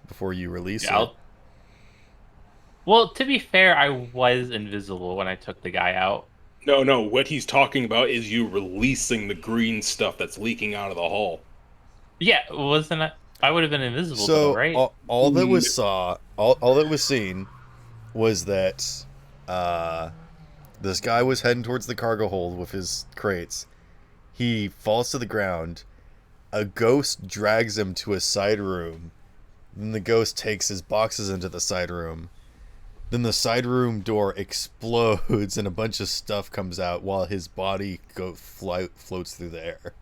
before you release Yeah, it. well, to be fair, I was invisible when I took the guy out. No. What he's talking about is you releasing the green stuff that's leaking out of the hull. Yeah, wasn't I would have been invisible though, So right? all that was all that was seen was that uh, this guy was heading towards the cargo hold with his crates. He falls to the ground. A ghost drags him to a side room. Then the ghost takes his boxes into the side room. Then the side room door explodes and a bunch of stuff comes out while his body floats through the air.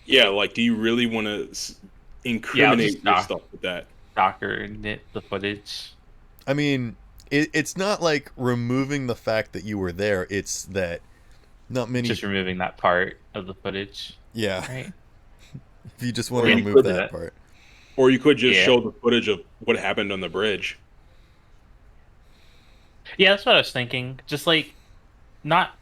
Yeah, like, do you really want to Yeah, I'll just incriminate yourself with that? Docker knit the footage. I mean, it's not like removing the fact that you were there. It's that not many. Just removing that part of the footage, Yeah, right? if you just want Or to you remove could, that part. or you could just Yeah. show the footage of what happened on the bridge. Yeah, that's what I was thinking. Just like not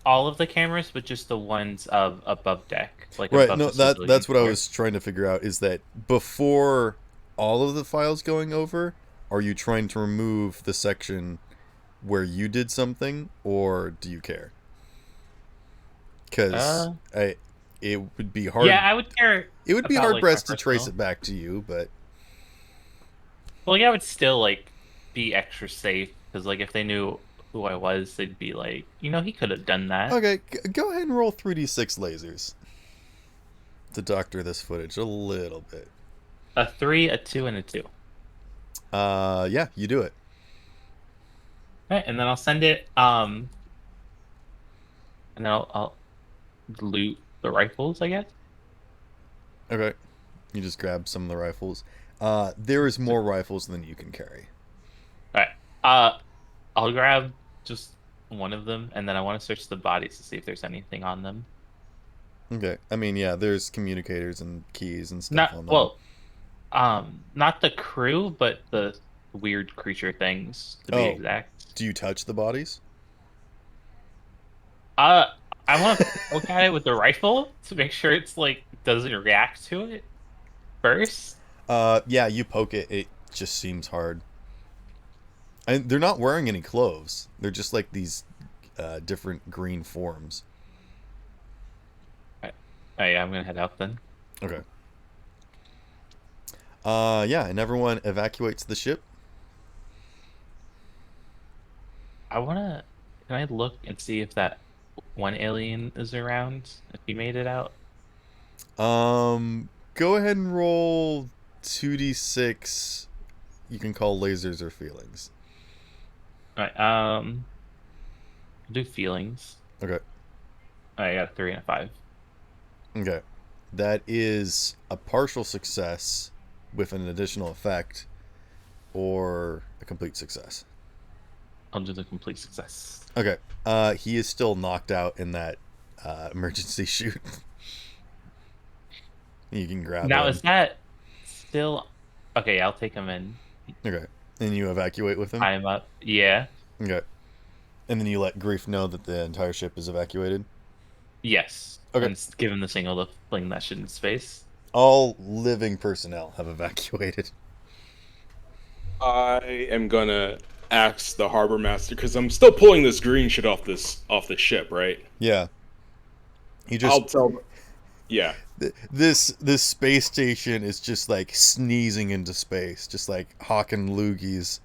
all of the cameras, but just the ones of above deck, like Right. above No, the civilian that's what I floor. was trying to figure out. Is that before all of the files going over, are you trying to remove the section where you did something, or do you care? Because Uh, it would be hard. yeah, I would care It would be about hard like my pressed to trace personal. it back to you, but Well, yeah, I would still like be extra safe because like if they knew who I was, they'd be like, he could have done that. okay. Go ahead and roll 3d6 lasers to doctor this footage a little bit. A 3, a 2, and a 2. Yeah, you do it. Right, and then I'll send it. And then I'll loot the rifles, I guess. Okay. You just grab some of the rifles. There is more rifles than you can carry. All right. I'll grab just one of them, and then I want to search the bodies to see if there's anything on them. Okay. I mean, yeah, there's communicators and keys and stuff Not on them. well, not the crew, but the weird creature things to be exact. Do you touch the bodies? I want to poke at it with the rifle to make sure it's like doesn't react to it first. Yeah, you poke it. It just seems hard. And they're not wearing any clothes. They're just like these different green forms. Oh yeah, I'm gonna head out then. Okay. Yeah, and everyone evacuates the ship. Can I look and see if that one alien is around? If he made it out? Go ahead and roll 2d6. You can call lasers or feelings. Alright, I'll do feelings. Okay. I got a 3 and a 5. Okay. That is a partial success with an additional effect, or a complete success. I'll do the complete success. Okay. He is still knocked out in that emergency shoot. You can grab Now, him. is that still... Okay, I'll take him in. Okay. And you evacuate with him? Tie him up. Yeah. Okay. And then you let Grief know that the entire ship is evacuated? Yes. Okay. And give him the signal to fling that shit in space. All living personnel have evacuated. I am gonna ask the harbor master, because I'm still pulling this green shit off the ship, right? Yeah. You I'll just tell. Yeah. this space station is just like sneezing into space, just like hawking loogies.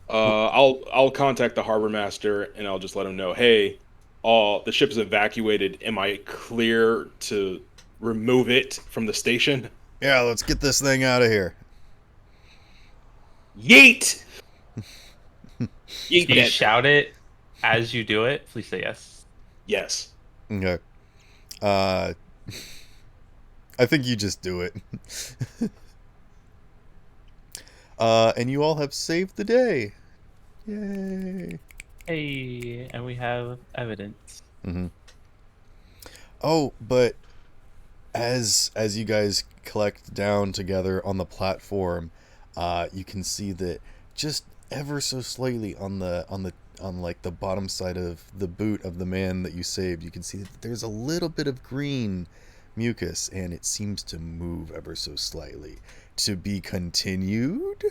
I'll contact the harbor master and I'll just let him know, hey, the ship is evacuated. Am I clear to remove it from the station? Yeah, let's get this thing out of here. Yeet! Yeet Do you that. shout it as you do it? Please say yes. Yes. Okay. Uh, I think you just do it. And you all have saved the day. Yay. Hey, and we have evidence. Mm-hmm. Oh, but as you guys collect down together on the platform, you can see that just ever so slightly on like the bottom side of the boot of the man that you saved, you can see that there's a little bit of green mucus, and it seems to move ever so slightly. To be continued.